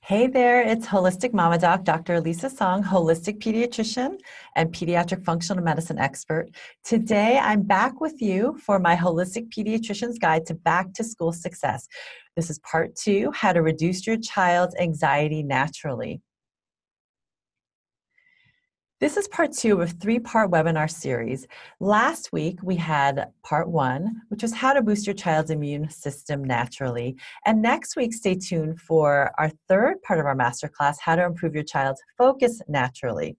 Hey there, it's Holistic Mama Doc, Dr. Elisa Song, Holistic Pediatrician and Pediatric Functional Medicine expert. Today, I'm back with you for my Holistic Pediatrician's Guide to Back to School Success. This is part 2, How to Reduce Your Child's Anxiety Naturally. This is part 2 of a 3-part webinar series. Last week, we had part 1, which was how to boost your child's immune system naturally. And next week, stay tuned for our 3rd part of our masterclass, how to improve your child's focus naturally.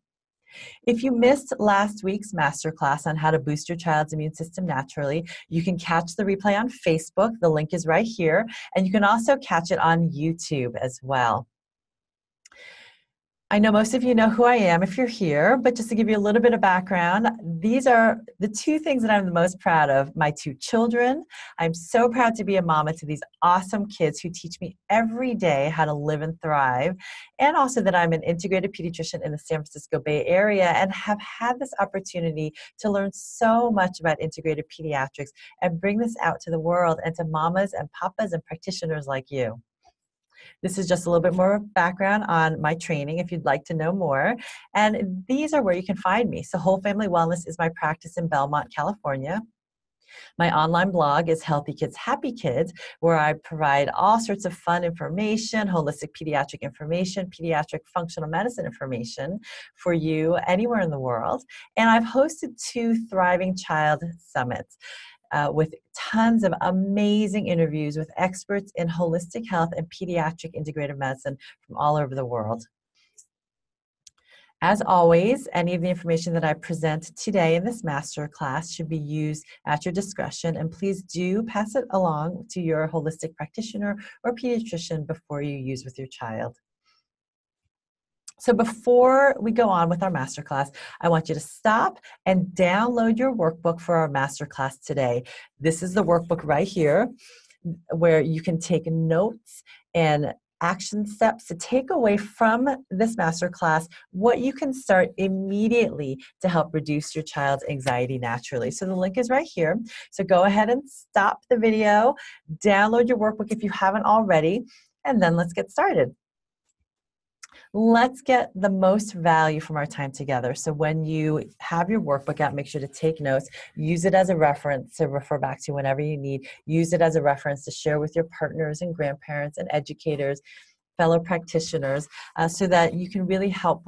If you missed last week's masterclass on how to boost your child's immune system naturally, you can catch the replay on Facebook. The link is right here. And you can also catch it on YouTube as well. I know most of you know who I am if you're here, but just to give you a little bit of background, these are the 2 things that I'm the most proud of. My 2 children. I'm so proud to be a mama to these awesome kids who teach me every day how to live and thrive, and also that I'm an integrated pediatrician in the San Francisco Bay Area and have had this opportunity to learn so much about integrated pediatrics and bring this out to the world and to mamas and papas and practitioners like you. This is just a little bit more background on my training if you'd like to know more. And these are where you can find me. So Whole Family Wellness is my practice in Belmont, California. My online blog is Healthy Kids, Happy Kids, where I provide all sorts of fun information, holistic pediatric information, pediatric functional medicine information for you anywhere in the world. And I've hosted 2 Thriving Child Summits. With tons of amazing interviews with experts in holistic health and pediatric integrative medicine from all over the world. As always, any of the information that I present today in this masterclass should be used at your discretion, and please do pass it along to your holistic practitioner or pediatrician before you use with your child. So before we go on with our masterclass, I want you to stop and download your workbook for our masterclass today. This is the workbook right here where you can take notes and action steps to take away from this masterclass what you can start immediately to help reduce your child's anxiety naturally. So the link is right here. So go ahead and stop the video, download your workbook if you haven't already, and then let's get started. Let's get the most value from our time together. So when you have your workbook out, make sure to take notes. Use it as a reference to refer back to whenever you need. Use it as a reference to share with your partners and grandparents and educators, fellow practitioners, so that you can really help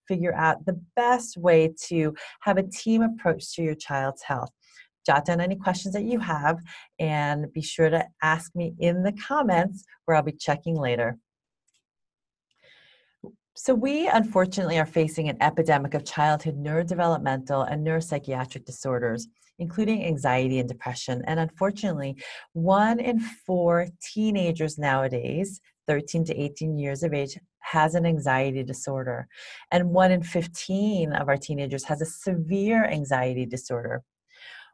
figure out the best way to have a team approach to your child's health. Jot down any questions that you have and be sure to ask me in the comments where I'll be checking later. So we, unfortunately, are facing an epidemic of childhood neurodevelopmental and neuropsychiatric disorders, including anxiety and depression. And unfortunately, 1 in 4 teenagers nowadays, 13 to 18 years of age, has an anxiety disorder. And 1 in 15 of our teenagers has a severe anxiety disorder.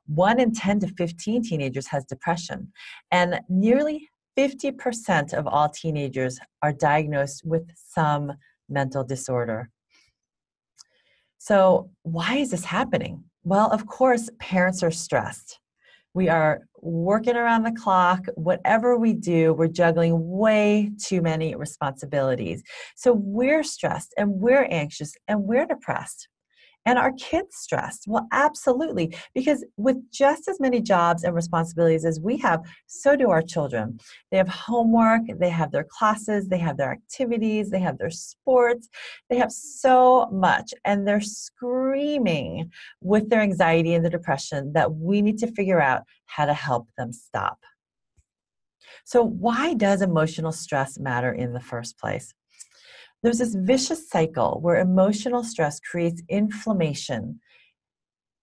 1 in 10 to 15 teenagers has depression. And nearly 50% of all teenagers are diagnosed with some mental disorder. So why is this happening? Well, of course, parents are stressed. We are working around the clock. Whatever we do, we're juggling way too many responsibilities. So we're stressed and we're anxious and we're depressed. And are kids stressed? Well, absolutely, because with just as many jobs and responsibilities as we have, so do our children. They have homework, they have their classes, they have their activities, they have their sports, they have so much, and they're screaming with their anxiety and their depression that we need to figure out how to help them stop. So why does emotional stress matter in the first place? There's this vicious cycle where emotional stress creates inflammation.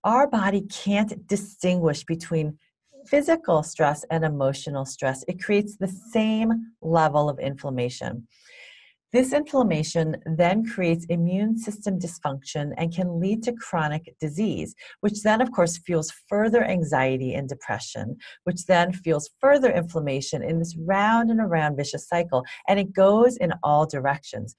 Our body can't distinguish between physical stress and emotional stress. It creates the same level of inflammation. This inflammation then creates immune system dysfunction and can lead to chronic disease, which then, of course, fuels further anxiety and depression, which then fuels further inflammation in this round and around vicious cycle. And it goes in all directions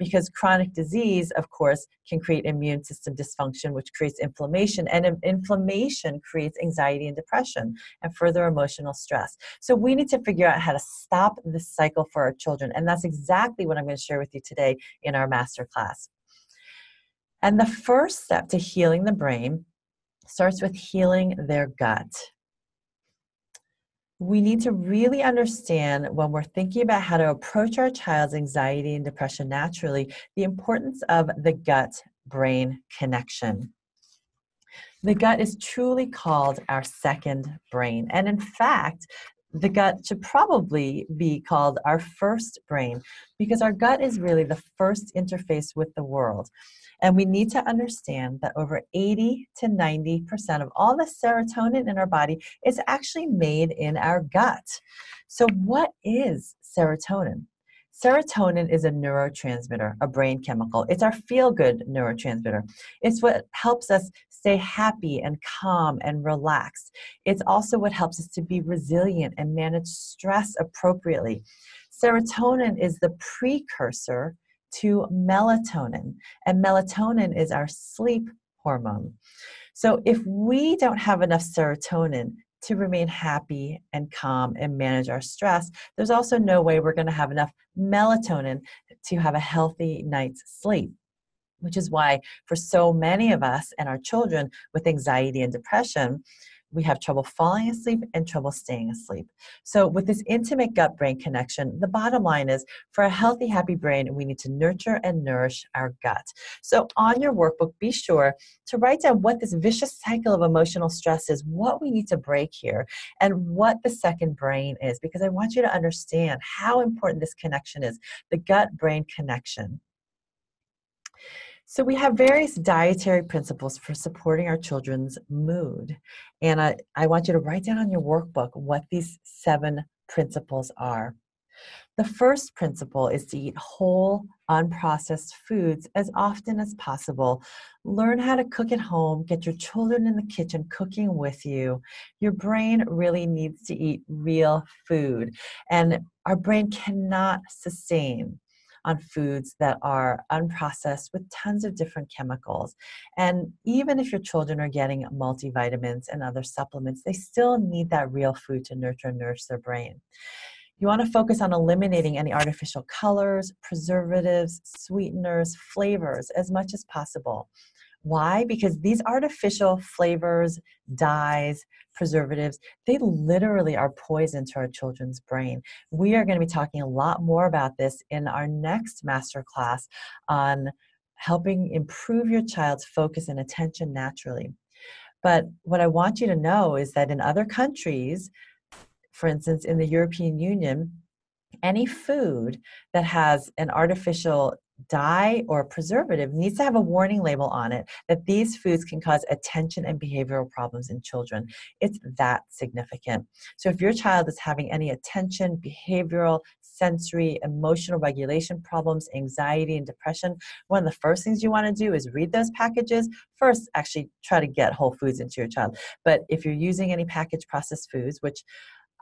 because chronic disease, of course, can create immune system dysfunction, which creates inflammation, and inflammation creates anxiety and depression and further emotional stress. So we need to figure out how to stop this cycle for our children, and that's exactly what I'm going to share with you today in our masterclass. And the first step to healing the brain starts with healing their gut. We need to really understand when we're thinking about how to approach our child's anxiety and depression naturally, the importance of the gut-brain connection. The gut is truly called our second brain. And in fact, the gut should probably be called our first brain because our gut is really the first interface with the world. And we need to understand that over 80 to 90% of all the serotonin in our body is actually made in our gut. So what is serotonin? Serotonin is a neurotransmitter, a brain chemical. It's our feel-good neurotransmitter. It's what helps us stay happy and calm and relaxed. It's also what helps us to be resilient and manage stress appropriately. Serotonin is the precursor to melatonin, and melatonin is our sleep hormone. So if we don't have enough serotonin to remain happy and calm and manage our stress, there's also no way we're going to have enough melatonin to have a healthy night's sleep, which is why for so many of us and our children with anxiety and depression, we have trouble falling asleep and trouble staying asleep. So with this intimate gut-brain connection, the bottom line is for a healthy, happy brain, we need to nurture and nourish our gut. So on your workbook, be sure to write down what this vicious cycle of emotional stress is, what we need to break here, and what the second brain is, because I want you to understand how important this connection is, the gut-brain connection. So we have various dietary principles for supporting our children's mood. And I want you to write down on your workbook what these 7 principles are. The first principle is to eat whole, unprocessed foods as often as possible. Learn how to cook at home. Get your children in the kitchen cooking with you. Your brain really needs to eat real food. And our brain cannot sustain on foods that are unprocessed with tons of different chemicals. And even if your children are getting multivitamins and other supplements, they still need that real food to nurture and nourish their brain. You want to focus on eliminating any artificial colors, preservatives, sweeteners, flavors as much as possible. Why? Because these artificial flavors, dyes, preservatives, they literally are poison to our children's brain. We are going to be talking a lot more about this in our next masterclass on helping improve your child's focus and attention naturally. But what I want you to know is that in other countries, for instance, in the European Union, any food that has an artificial dye or preservative needs to have a warning label on it that these foods can cause attention and behavioral problems in children. It's that significant. So if your child is having any attention, behavioral, sensory, emotional regulation problems, anxiety, and depression, one of the first things you want to do is read those packages. First, actually try to get whole foods into your child. But if you're using any packaged processed foods, which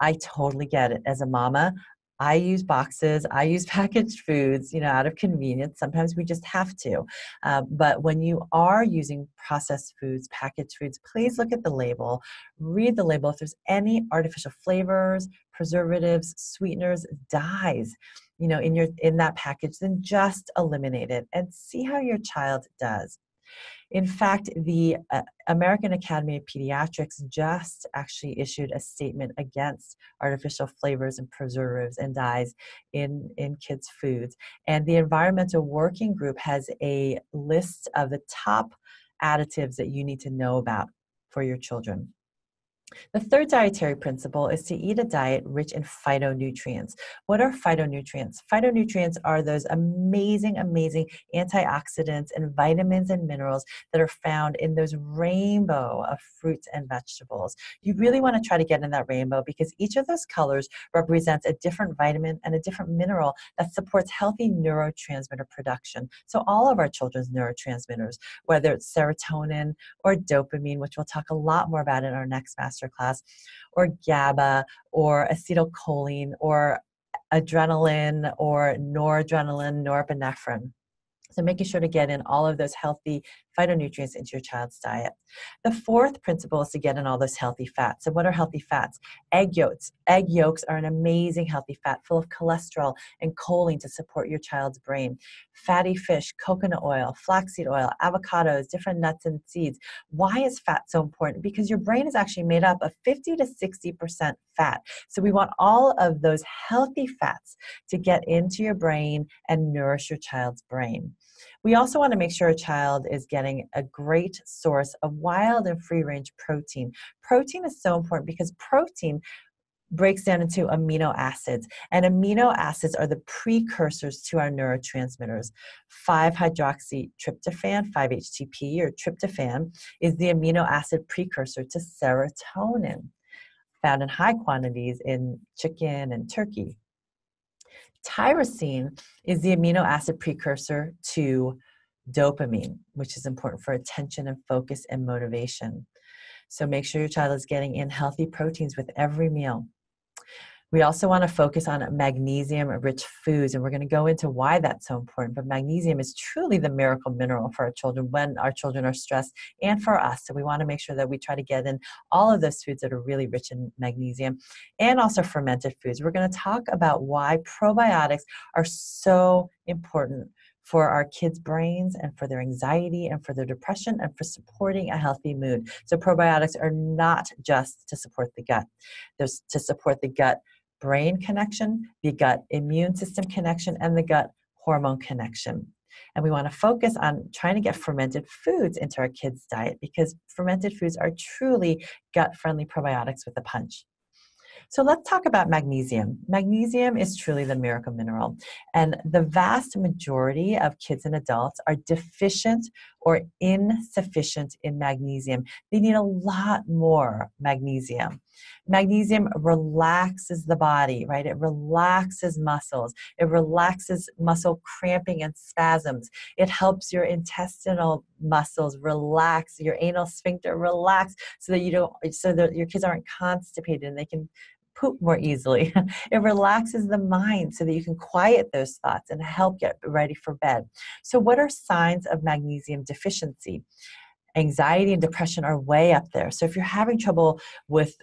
I totally get it. As a mama, I use boxes, I use packaged foods, out of convenience. Sometimes we just have to. But when you are using processed foods, packaged foods, please look at the label. Read the label. If there's any artificial flavors, preservatives, sweeteners, dyes, in that package, then just eliminate it and see how your child does. In fact, the American Academy of Pediatrics just actually issued a statement against artificial flavors and preservatives and dyes in kids' foods. And the Environmental Working Group has a list of the top additives that you need to know about for your children. The third dietary principle is to eat a diet rich in phytonutrients. What are phytonutrients? Phytonutrients are those amazing, amazing antioxidants and vitamins and minerals that are found in those rainbow of fruits and vegetables. You really want to try to get in that rainbow because each of those colors represents a different vitamin and a different mineral that supports healthy neurotransmitter production. So all of our children's neurotransmitters, whether it's serotonin or dopamine, which we'll talk a lot more about in our next masterclass, or GABA, or acetylcholine, or adrenaline, or noradrenaline, norepinephrine. So making sure to get in all of those healthy phytonutrients into your child's diet. The fourth principle is to get in all those healthy fats. And what are healthy fats? Egg yolks. Egg yolks are an amazing healthy fat full of cholesterol and choline to support your child's brain. Fatty fish, coconut oil, flaxseed oil, avocados, different nuts and seeds. Why is fat so important? Because your brain is actually made up of 50 to 60% fat. So we want all of those healthy fats to get into your brain and nourish your child's brain. We also want to make sure a child is getting a great source of wild and free-range protein. Protein is so important because protein breaks down into amino acids, and amino acids are the precursors to our neurotransmitters. 5-hydroxytryptophan, 5-HTP, or tryptophan, is the amino acid precursor to serotonin, found in high quantities in chicken and turkey. Tyrosine is the amino acid precursor to dopamine, which is important for attention and focus and motivation. So make sure your child is getting in healthy proteins with every meal. We also want to focus on magnesium-rich foods, and we're going to go into why that's so important. But magnesium is truly the miracle mineral for our children when our children are stressed and for us. So we want to make sure that we try to get in all of those foods that are really rich in magnesium and also fermented foods. We're going to talk about why probiotics are so important for our kids' brains and for their anxiety and for their depression and for supporting a healthy mood. So probiotics are not just to support the gut. There's to support the gut-brain connection, the gut immune system connection, and the gut hormone connection. And we want to focus on trying to get fermented foods into our kids' diet because fermented foods are truly gut-friendly probiotics with a punch. So let's talk about magnesium. Magnesium is truly the miracle mineral, and the vast majority of kids and adults are deficient or insufficient in magnesium. They need a lot more magnesium. Magnesium relaxes the body, right? It relaxes muscles. It relaxes muscle cramping and spasms. It helps your intestinal muscles relax, your anal sphincter relax, so that your kids aren't constipated and they can poop more easily. It relaxes the mind so that you can quiet those thoughts and help get ready for bed. So what are signs of magnesium deficiency? Anxiety and depression are way up there. So if you're having trouble with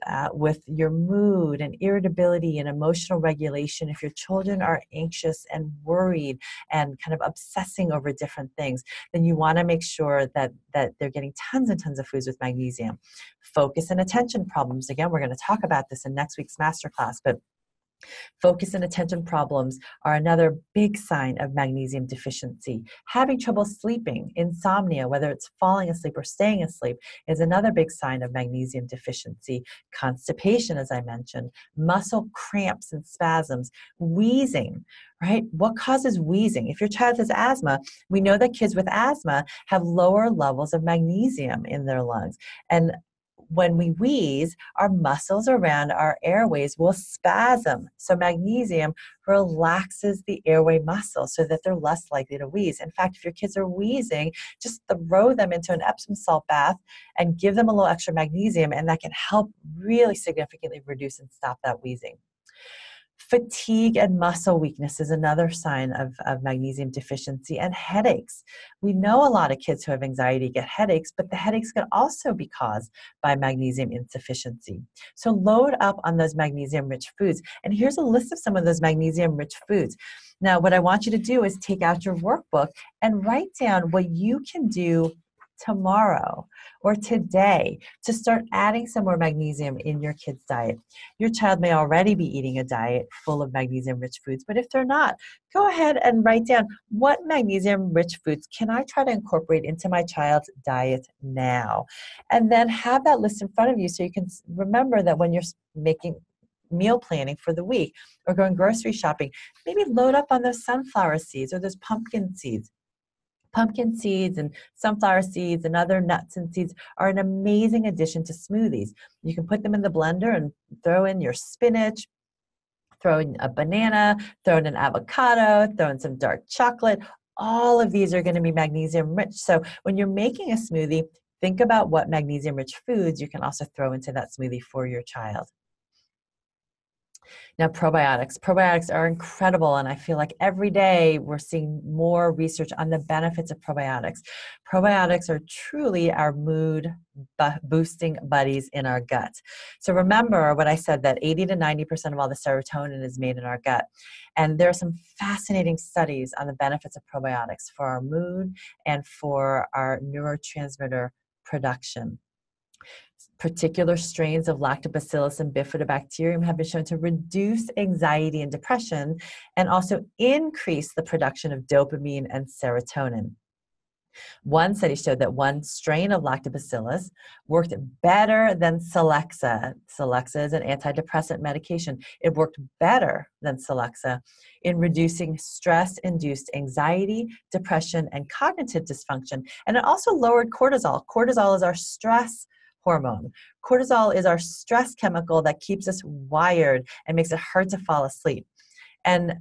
your mood and irritability and emotional regulation, if your children are anxious and worried and kind of obsessing over different things, then you want to make sure that they're getting tons and tons of foods with magnesium. Focus and attention problems. Again, we're going to talk about this in next week's masterclass, but focus and attention problems are another big sign of magnesium deficiency. Having trouble sleeping, insomnia, whether it's falling asleep or staying asleep, is another big sign of magnesium deficiency. Constipation, as I mentioned, muscle cramps and spasms, wheezing, right? What causes wheezing? If your child has asthma, we know that kids with asthma have lower levels of magnesium in their lungs. And when we wheeze, our muscles around our airways will spasm. So magnesium relaxes the airway muscles so that they're less likely to wheeze. In fact, if your kids are wheezing, just throw them into an Epsom salt bath and give them a little extra magnesium, and that can help really significantly reduce and stop that wheezing. Fatigue and muscle weakness is another sign of magnesium deficiency, and headaches. We know a lot of kids who have anxiety get headaches, but the headaches can also be caused by magnesium insufficiency. So load up on those magnesium-rich foods. And here's a list of some of those magnesium-rich foods. Now, what I want you to do is take out your workbook and write down what you can do tomorrow or today to start adding some more magnesium in your kid's diet. Your child may already be eating a diet full of magnesium-rich foods, but if they're not, go ahead and write down what magnesium-rich foods can I try to incorporate into my child's diet now? And then have that list in front of you so you can remember that when you're making meal planning for the week or going grocery shopping, maybe load up on those sunflower seeds or those pumpkin seeds. Pumpkin seeds and sunflower seeds and other nuts and seeds are an amazing addition to smoothies. You can put them in the blender and throw in your spinach, throw in a banana, throw in an avocado, throw in some dark chocolate. All of these are going to be magnesium rich. So when you're making a smoothie, think about what magnesium rich foods you can also throw into that smoothie for your child. Now, probiotics. Probiotics are incredible, and I feel like every day we're seeing more research on the benefits of probiotics. Probiotics are truly our mood boosting buddies in our gut. So remember what I said, that 80 to 90% of all the serotonin is made in our gut. And there are some fascinating studies on the benefits of probiotics for our mood and for our neurotransmitter production. Particular strains of Lactobacillus and Bifidobacterium have been shown to reduce anxiety and depression and also increase the production of dopamine and serotonin. One study showed that one strain of Lactobacillus worked better than Celexa. Celexa is an antidepressant medication. It worked better than Celexa in reducing stress-induced anxiety, depression, and cognitive dysfunction. And it also lowered cortisol. Cortisol is our stress hormone. Cortisol is our stress chemical that keeps us wired and makes it hard to fall asleep. And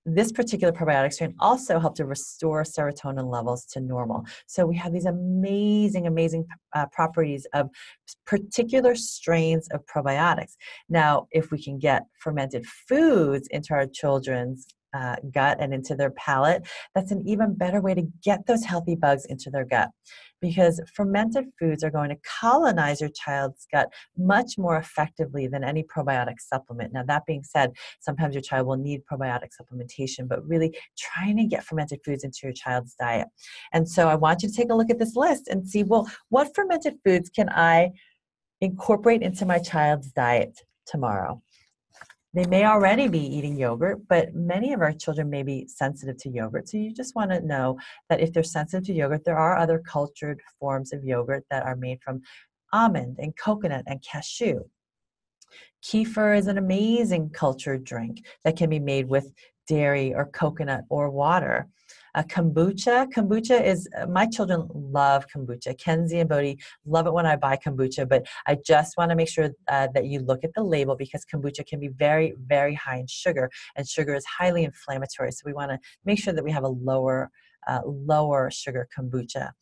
this particular probiotic strain also helped to restore serotonin levels to normal. So we have these amazing properties of particular strains of probiotics. Now, if we can get fermented foods into our children's gut and into their palate, that's an even better way to get those healthy bugs into their gut, because fermented foods are going to colonize your child's gut much more effectively than any probiotic supplement. Now, that being said, sometimes your child will need probiotic supplementation, but really trying to get fermented foods into your child's diet. And so I want you to take a look at this list and see, well, what fermented foods can I incorporate into my child's diet tomorrow? They may already be eating yogurt, but many of our children may be sensitive to yogurt. So you just want to know that if they're sensitive to yogurt, there are other cultured forms of yogurt that are made from almond and coconut and cashew. Kefir is an amazing cultured drink that can be made with dairy or coconut or water. Kombucha is, my children love kombucha. Kenzie and Bodhi love it when I buy kombucha, but I just want to make sure that you look at the label, because kombucha can be very, very high in sugar, and sugar is highly inflammatory. So we want to make sure that we have a lower sugar kombucha.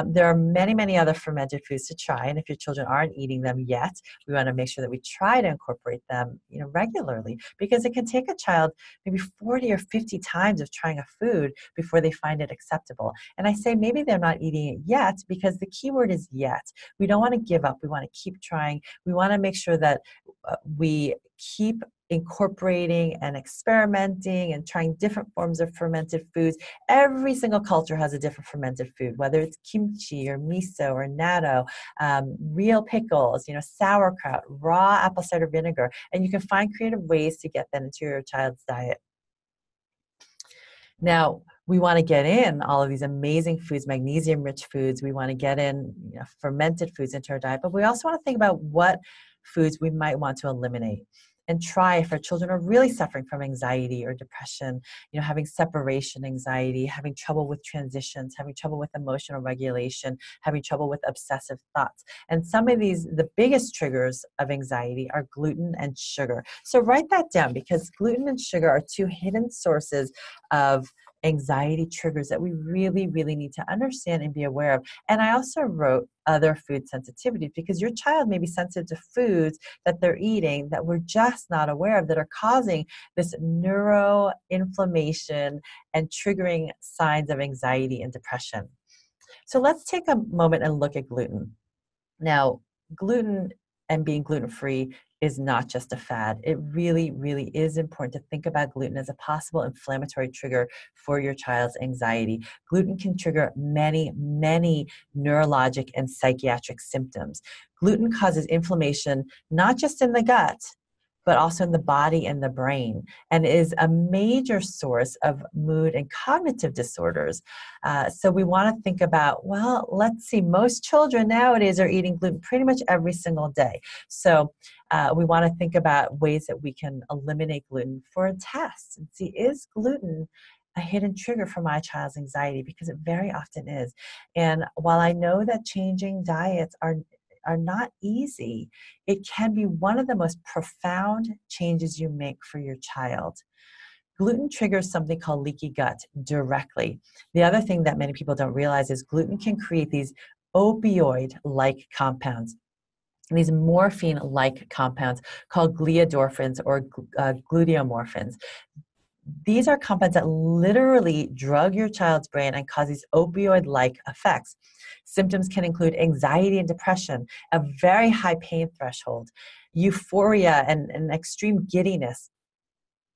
There are many other fermented foods to try, and if your children aren't eating them yet, we want to make sure that we try to incorporate them, regularly, because it can take a child maybe 40 or 50 times of trying a food before they find it acceptable. And I say maybe they're not eating it yet, because the key word is yet. We don't want to give up. We want to keep trying. We want to make sure that we keep incorporating and experimenting and trying different forms of fermented foods. Every single culture has a different fermented food, whether it's kimchi or miso or natto, real pickles, sauerkraut, raw apple cider vinegar, and you can find creative ways to get that into your child's diet. Now, we want to get in all of these amazing foods, magnesium-rich foods. We want to get in fermented foods into our diet, but we also want to think about what foods we might want to eliminate, and try, if our children are really suffering from anxiety or depression, having separation anxiety, having trouble with transitions, having trouble with emotional regulation, having trouble with obsessive thoughts. And some of these, the biggest triggers of anxiety are gluten and sugar. So write that down, because gluten and sugar are two hidden sources of anxiety triggers that we really need to understand and be aware of. And I also wrote other food sensitivities, because your child may be sensitive to foods that they're eating that we're just not aware of, that are causing this neuroinflammation and triggering signs of anxiety and depression. So let's take a moment and look at gluten. Now, gluten and being gluten-free is not just a fad. It really is important to think about gluten as a possible inflammatory trigger for your child's anxiety. Gluten can trigger many neurologic and psychiatric symptoms. Gluten causes inflammation not just in the gut, but also in the body and the brain, and is a major source of mood and cognitive disorders. So we want to think about, well, let's see, most children nowadays are eating gluten pretty much every single day. So we want to think about ways that we can eliminate gluten for a test and see, is gluten a hidden trigger for my child's anxiety? Because it very often is. And while I know that changing diets are not easy, it can be one of the most profound changes you make for your child. Gluten triggers something called leaky gut directly. The other thing that many people don't realize is gluten can create these opioid-like compounds. these morphine-like compounds called gliadorphins or gluteomorphins. These are compounds that literally drug your child's brain and cause these opioid-like effects. Symptoms can include anxiety and depression, a very high pain threshold, euphoria and extreme giddiness,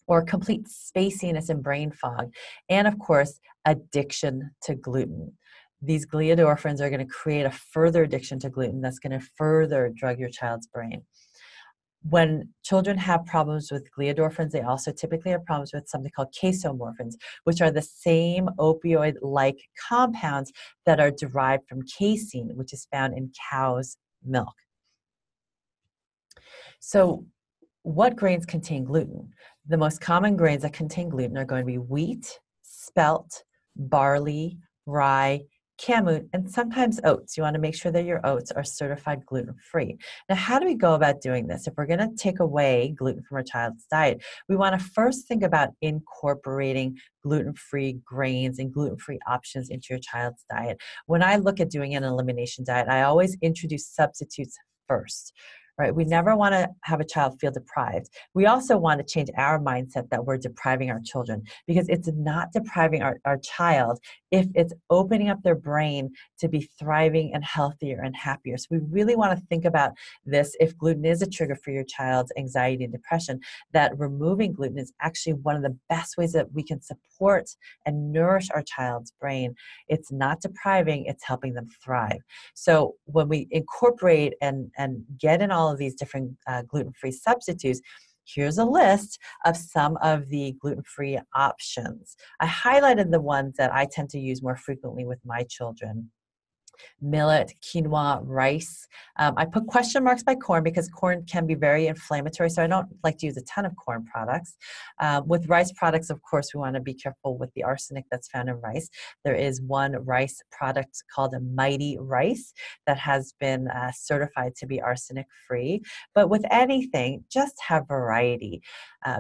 or complete spaciness and brain fog, and of course, addiction to gluten. These gliadorphins are going to create a further addiction to gluten that's going to further drug your child's brain. When children have problems with gliadorphins, they also typically have problems with something called casomorphins, which are the same opioid-like compounds that are derived from casein, which is found in cow's milk. So, what grains contain gluten? The most common grains that contain gluten are going to be wheat, spelt, barley, rye, kamut, and sometimes oats. You want to make sure that your oats are certified gluten-free. Now, how do we go about doing this? If we're going to take away gluten from our child's diet, we want to first think about incorporating gluten-free grains and gluten-free options into your child's diet. When I look at doing an elimination diet, I always introduce substitutes first. Right? We never want to have a child feel deprived. We also want to change our mindset that we're depriving our children, because it's not depriving our child if it's opening up their brain to be thriving and healthier and happier. So we really want to think about this. If gluten is a trigger for your child's anxiety and depression, that removing gluten is actually one of the best ways that we can support and nourish our child's brain. It's not depriving, it's helping them thrive. So when we incorporate and get in all of these different gluten-free substitutes, here's a list of some of the gluten-free options. I highlighted the ones that I tend to use more frequently with my children. Millet, quinoa, rice. I put question marks by corn because corn can be very inflammatory, so I don't like to use a ton of corn products. With rice products, of course, we want to be careful with the arsenic that's found in rice. There is one rice product called a Mighty Rice that has been certified to be arsenic-free. But with anything, just have variety,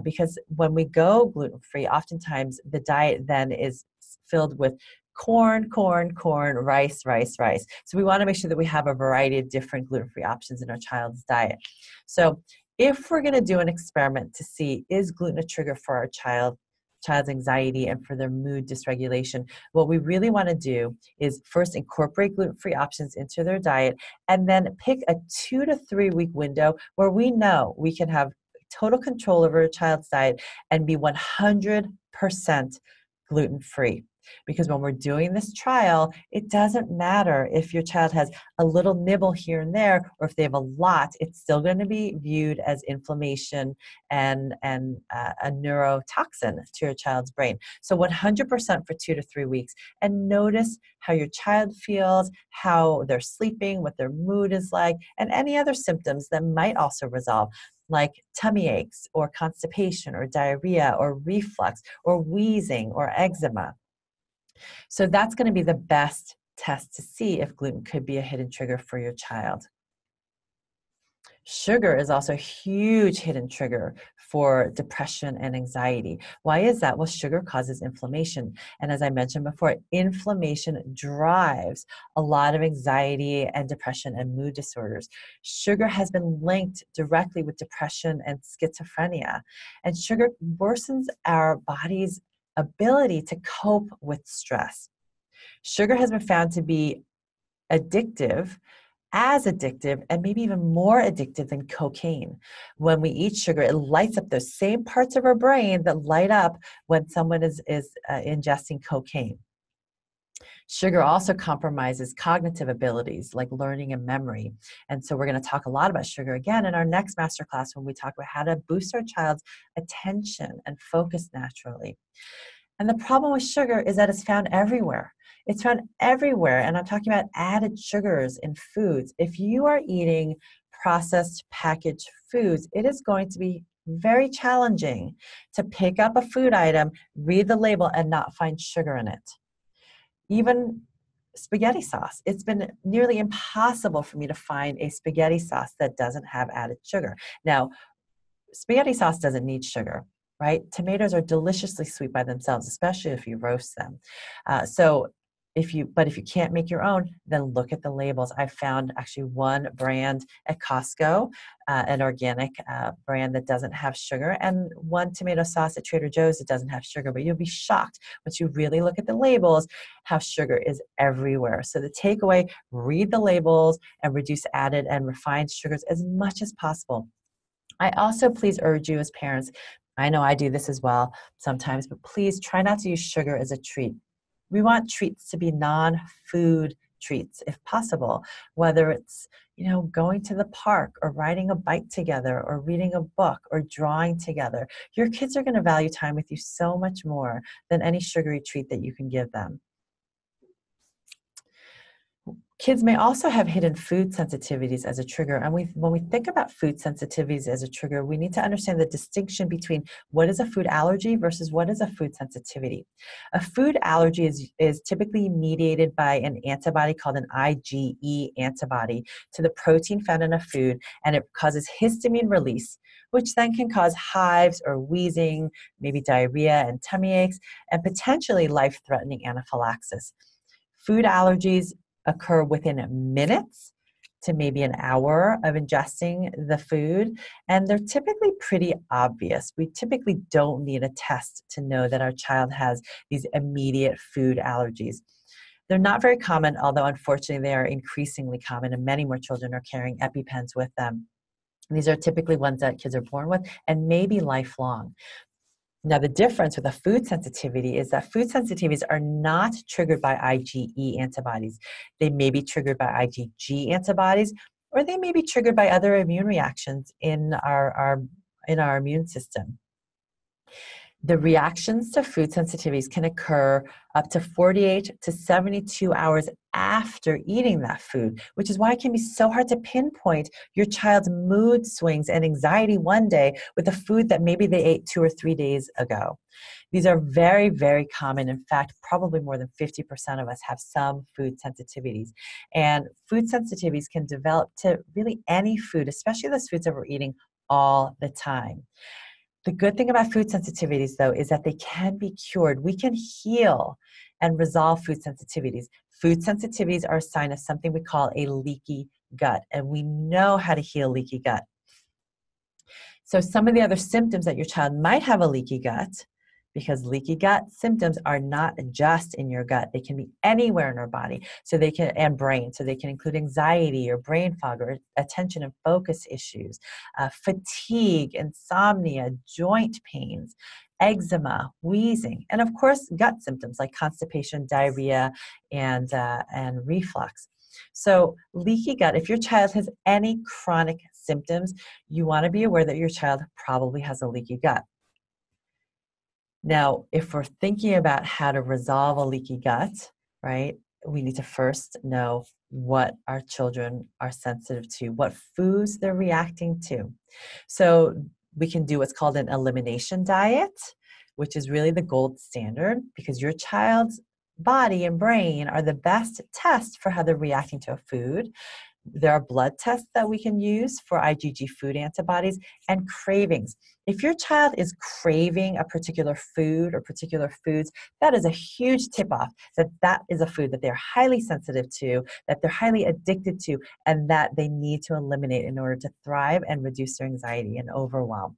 because when we go gluten-free, oftentimes the diet then is filled with corn, rice. So we want to make sure that we have a variety of different gluten-free options in our child's diet. So if we're going to do an experiment to see, is gluten a trigger for our child's anxiety and for their mood dysregulation, what we really want to do is first incorporate gluten-free options into their diet, and then pick a 2 to 3 week window where we know we can have total control over a child's diet and be 100% gluten-free. Because when we're doing this trial, it doesn't matter if your child has a little nibble here and there, or if they have a lot, it's still going to be viewed as inflammation and a neurotoxin to your child's brain. So 100% for 2 to 3 weeks, and notice how your child feels, how they're sleeping, what their mood is like, and any other symptoms that might also resolve, like tummy aches or constipation or diarrhea or reflux or wheezing or eczema. So that's going to be the best test to see if gluten could be a hidden trigger for your child. Sugar is also a huge hidden trigger for depression and anxiety. Why is that? Well, sugar causes inflammation. And as I mentioned before, inflammation drives a lot of anxiety and depression and mood disorders. Sugar has been linked directly with depression and schizophrenia. And sugar worsens our body's ability to cope with stress. Sugar has been found to be addictive, as addictive, and maybe even more addictive than cocaine. When we eat sugar, it lights up those same parts of our brain that light up when someone is ingesting cocaine. Sugar also compromises cognitive abilities like learning and memory. And so we're going to talk a lot about sugar again in our next masterclass when we talk about how to boost our child's attention and focus naturally. And the problem with sugar is that it's found everywhere. It's found everywhere. And I'm talking about added sugars in foods. If you are eating processed packaged foods, it is going to be very challenging to pick up a food item, read the label, and not find sugar in it. Even spaghetti sauce. It's been nearly impossible for me to find a spaghetti sauce that doesn't have added sugar. Now, spaghetti sauce doesn't need sugar, right? Tomatoes are deliciously sweet by themselves, especially if you roast them. So But if you can't make your own, then look at the labels. I found actually one brand at Costco, an organic brand that doesn't have sugar, and one tomato sauce at Trader Joe's that doesn't have sugar. But you'll be shocked once you really look at the labels how sugar is everywhere. So the takeaway, read the labels and reduce added and refined sugars as much as possible. I also please urge you as parents, I know I do this as well sometimes, but please try not to use sugar as a treat. We want treats to be non-food treats if possible, whether it's going to the park or riding a bike together or reading a book or drawing together. Your kids are going to value time with you so much more than any sugary treat that you can give them. Kids may also have hidden food sensitivities as a trigger. And when we think about food sensitivities as a trigger, we need to understand the distinction between what is a food allergy versus what is a food sensitivity. A food allergy is typically mediated by an antibody called an IgE antibody to the protein found in a food, and it causes histamine release, which then can cause hives or wheezing, maybe diarrhea and tummy aches, and potentially life-threatening anaphylaxis. Food allergies occur within minutes to maybe an hour of ingesting the food, and they're typically pretty obvious. We typically don't need a test to know that our child has these immediate food allergies. They're not very common, although unfortunately they are increasingly common, and many more children are carrying EpiPens with them. These are typically ones that kids are born with and maybe lifelong. Now, the difference with a food sensitivity is that food sensitivities are not triggered by IgE antibodies. They may be triggered by IgG antibodies, or they may be triggered by other immune reactions in our immune system. The reactions to food sensitivities can occur up to 48 to 72 hours after eating that food, which is why it can be so hard to pinpoint your child's mood swings and anxiety one day with a food that maybe they ate 2 or 3 days ago. These are very, very common. In fact, probably more than 50% of us have some food sensitivities. And food sensitivities can develop to really any food, especially those foods that we're eating all the time. The good thing about food sensitivities, though, is that they can be cured. We can heal and resolve food sensitivities. Food sensitivities are a sign of something we call a leaky gut, and we know how to heal leaky gut. So some of the other symptoms that your child might have a leaky gut, because leaky gut symptoms are not just in your gut. They can be anywhere in our body, and brain. So they can include anxiety or brain fog or attention and focus issues, fatigue, insomnia, joint pains, eczema, wheezing, and of course gut symptoms like constipation, diarrhea, and reflux. So leaky gut, if your child has any chronic symptoms, you want to be aware that your child probably has a leaky gut. Now, if we're thinking about how to resolve a leaky gut, right, we need to first know what our children are sensitive to, what foods they're reacting to. So we can do what's called an elimination diet, which is really the gold standard because your child's body and brain are the best test for how they're reacting to a food. There are blood tests that we can use for IgG food antibodies and cravings. If your child is craving a particular food or particular foods, that is a huge tip-off that that is a food that they're highly sensitive to, that they're highly addicted to, and that they need to eliminate in order to thrive and reduce their anxiety and overwhelm.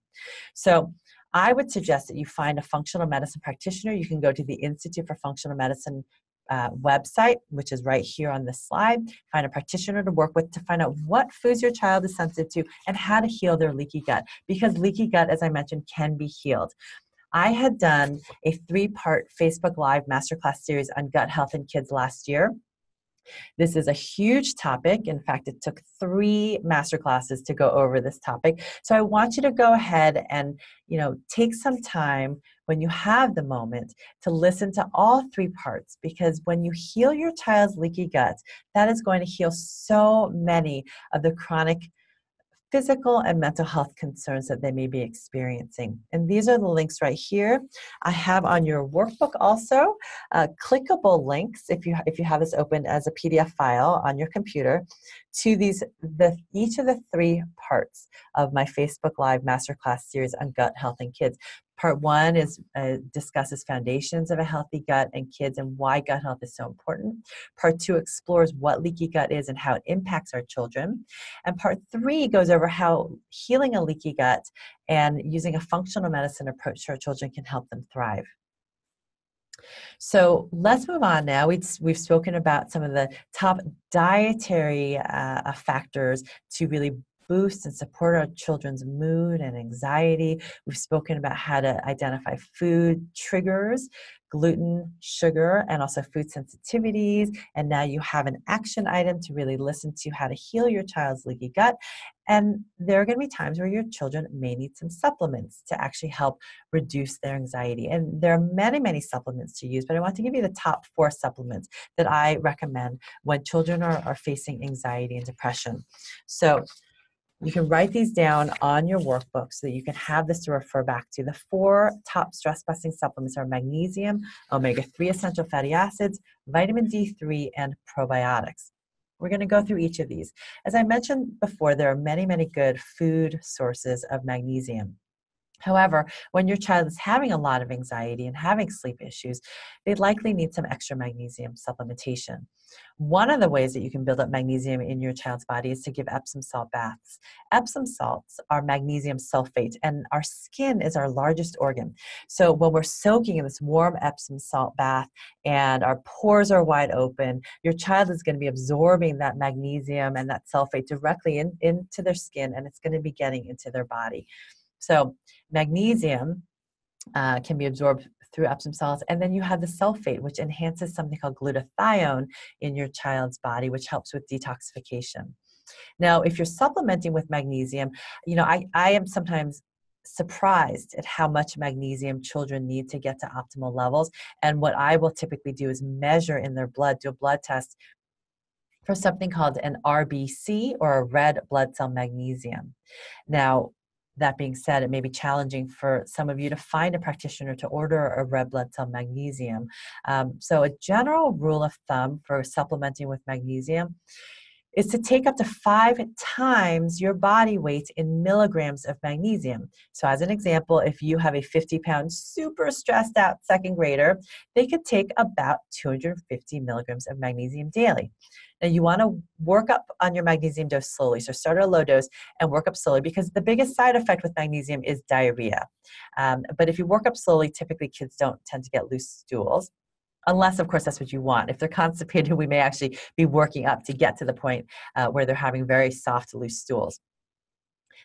So I would suggest that you find a functional medicine practitioner. You can go to the Institute for Functional Medicine website, which is right here on this slide. Find a practitioner to work with to find out what foods your child is sensitive to and how to heal their leaky gut, because leaky gut, as I mentioned, can be healed. I had done a 3-part Facebook Live Masterclass series on gut health in kids last year. This is a huge topic. In fact, it took 3 masterclasses to go over this topic. So I want you to go ahead and, take some time when you have the moment to listen to all 3 parts, because when you heal your child's leaky gut, that is going to heal so many of the chronic physical and mental health concerns that they may be experiencing. And these are the links right here. I have on your workbook also clickable links, if you have this open as a PDF file on your computer, to each of the 3 parts of my Facebook Live Masterclass series on gut health in kids. Part 1 is discusses foundations of a healthy gut in kids and why gut health is so important. Part 2 explores what leaky gut is and how it impacts our children. And Part 3 goes over how healing a leaky gut and using a functional medicine approach to our children can help them thrive. So let's move on now. We've spoken about some of the top dietary factors to really boost and support our children's mood and anxiety. We've spoken about how to identify food triggers, gluten, sugar, and also food sensitivities. And now you have an action item to really listen to how to heal your child's leaky gut. And there are going to be times where your children may need some supplements to actually help reduce their anxiety. And there are many, many supplements to use, but I want to give you the top 4 supplements that I recommend when children are facing anxiety and depression. So you can write these down on your workbook so that you can have this to refer back to. The 4 top stress-busting supplements are magnesium, omega-3 essential fatty acids, vitamin D3, and probiotics. We're going to go through each of these. As I mentioned before, there are many, many good food sources of magnesium. However, when your child is having a lot of anxiety and having sleep issues, they likely need some extra magnesium supplementation. One of the ways that you can build up magnesium in your child's body is to give Epsom salt baths. Epsom salts are magnesium sulfate, and our skin is our largest organ. So when we're soaking in this warm Epsom salt bath and our pores are wide open, your child is going to be absorbing that magnesium and that sulfate directly into their skin, and it's going to be getting into their body. So magnesium can be absorbed through Epsom salts, and then you have the sulfate, which enhances something called glutathione in your child's body, which helps with detoxification. Now, if you're supplementing with magnesium, I am sometimes surprised at how much magnesium children need to get to optimal levels. And what I will typically do is measure in their blood, do a blood test for something called an RBC, or a red blood cell magnesium. Now, that being said, it may be challenging for some of you to find a practitioner to order a red blood cell magnesium. So a general rule of thumb for supplementing with magnesium is to take up to 5 times your body weight in milligrams of magnesium. So as an example, if you have a 50-pound super stressed out second grader, they could take about 250 milligrams of magnesium daily. Now you want to work up on your magnesium dose slowly. So start at a low dose and work up slowly, because the biggest side effect with magnesium is diarrhea. But if you work up slowly, typically kids don't tend to get loose stools. Unless, of course, that's what you want. If they're constipated, we may actually be working up to get to the point where they're having very soft, loose stools.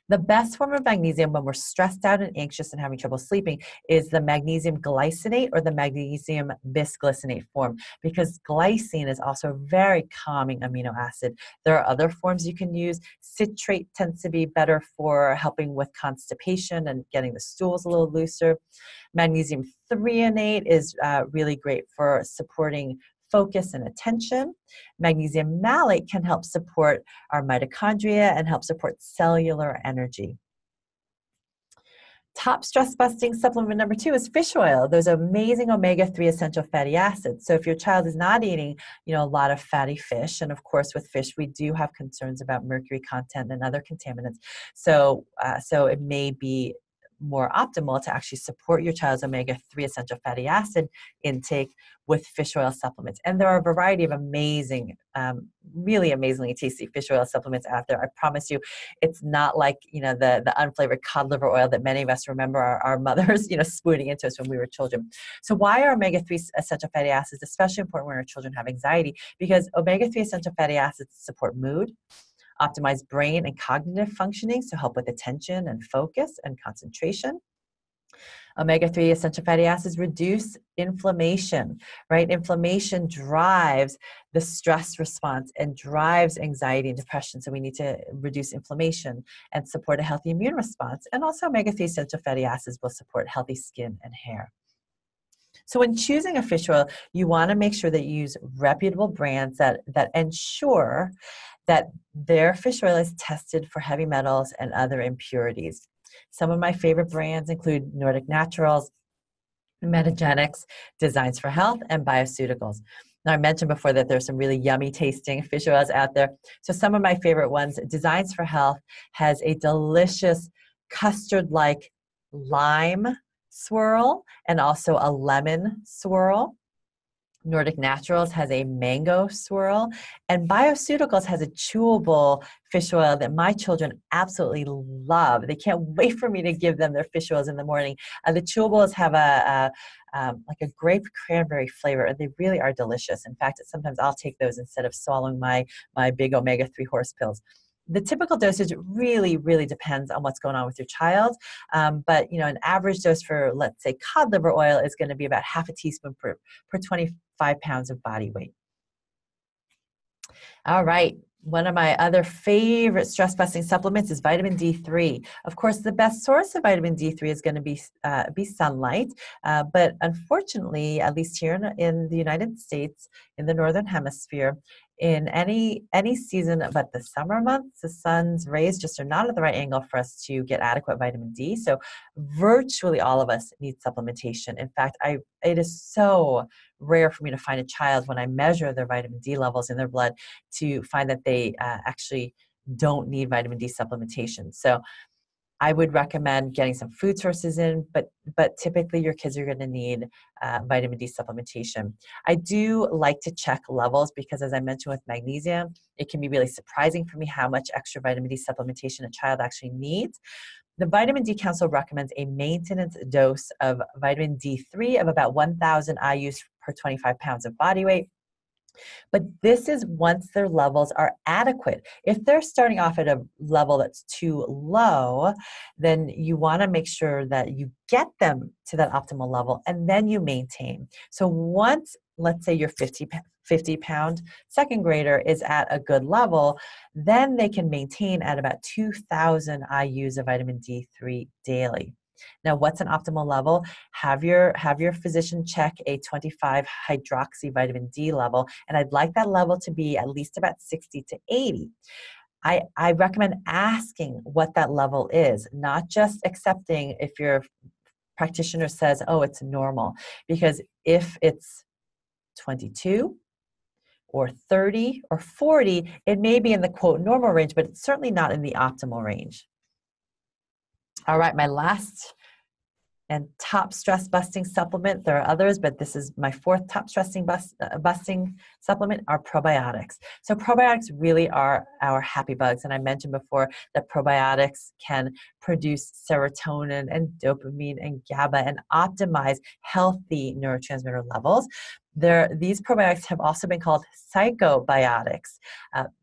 The best form of magnesium when we're stressed out and anxious and having trouble sleeping is the magnesium glycinate or the magnesium bisglycinate form, because glycine is also a very calming amino acid. There are other forms you can use. Citrate tends to be better for helping with constipation and getting the stools a little looser. Magnesium threonate is really great for supporting focus and attention. Magnesium malate can help support our mitochondria and help support cellular energy. Top stress-busting supplement number 2 is fish oil. Those amazing omega-3 essential fatty acids. So if your child is not eating, a lot of fatty fish, and of course with fish we do have concerns about mercury content and other contaminants. So it may be more optimal to actually support your child's omega-3 essential fatty acid intake with fish oil supplements. And there are a variety of amazing, really amazingly tasty fish oil supplements out there. I promise you, it's not like, the unflavored cod liver oil that many of us remember our mothers, spooning into us when we were children. So why are omega-3 essential fatty acids especially important when our children have anxiety? Because omega-3 essential fatty acids support mood, optimize brain and cognitive functioning, so help with attention and focus and concentration. Omega-3 essential fatty acids reduce inflammation, right? Inflammation drives the stress response and drives anxiety and depression. So we need to reduce inflammation and support a healthy immune response. And also omega-3 essential fatty acids will support healthy skin and hair. So when choosing a fish oil, you want to make sure that you use reputable brands that ensure that their fish oil is tested for heavy metals and other impurities. Some of my favorite brands include Nordic Naturals, Metagenics, Designs for Health, and Bioceuticals. Now, I mentioned before that there's some really yummy tasting fish oils out there. So some of my favorite ones, Designs for Health has a delicious custard-like lime swirl and also a lemon swirl. Nordic Naturals has a mango swirl, and Bioceuticals has a chewable fish oil that my children absolutely love. They can't wait for me to give them their fish oils in the morning. The chewables have like a grape cranberry flavor, and they really are delicious. In fact, sometimes I'll take those instead of swallowing my big omega-3 horse pills. The typical dosage really, really depends on what's going on with your child. But an average dose for, let's say, cod liver oil is going to be about half a teaspoon per 25 pounds of body weight. All right. One of my other favorite stress-busting supplements is vitamin D3. Of course, the best source of vitamin D3 is going to be sunlight. But unfortunately, at least here in the United States, in the Northern Hemisphere, in any season but the summer months, the sun's rays just are not at the right angle for us to get adequate vitamin D. So virtually all of us need supplementation. In fact, it is so rare for me to find a child when I measure their vitamin D levels in their blood to find that they actually don't need vitamin D supplementation. So I would recommend getting some food sources in, but typically your kids are going to need vitamin D supplementation. I do like to check levels because, as I mentioned with magnesium, it can be really surprising for me how much extra vitamin D supplementation a child actually needs. The Vitamin D Council recommends a maintenance dose of vitamin D3 of about 1,000 IUs per 25 pounds of body weight. But this is once their levels are adequate. If they're starting off at a level that's too low, then you want to make sure that you get them to that optimal level and then you maintain. So once, let's say your 50-pound second grader is at a good level, then they can maintain at about 2,000 IUs of vitamin D3 daily. Now, what's an optimal level? Have your physician check a 25 hydroxy vitamin D level, and I'd like that level to be at least about 60 to 80. I recommend asking what that level is, not just accepting if your practitioner says, oh, it's normal, because if it's 22 or 30 or 40, it may be in the quote normal range, but it's certainly not in the optimal range. All right, my last and top stress busting supplement, there are others, but this is my fourth top stressing busting supplement, are probiotics. So probiotics really are our happy bugs. And I mentioned before that probiotics can produce serotonin and dopamine and GABA and optimize healthy neurotransmitter levels. These probiotics have also been called psychobiotics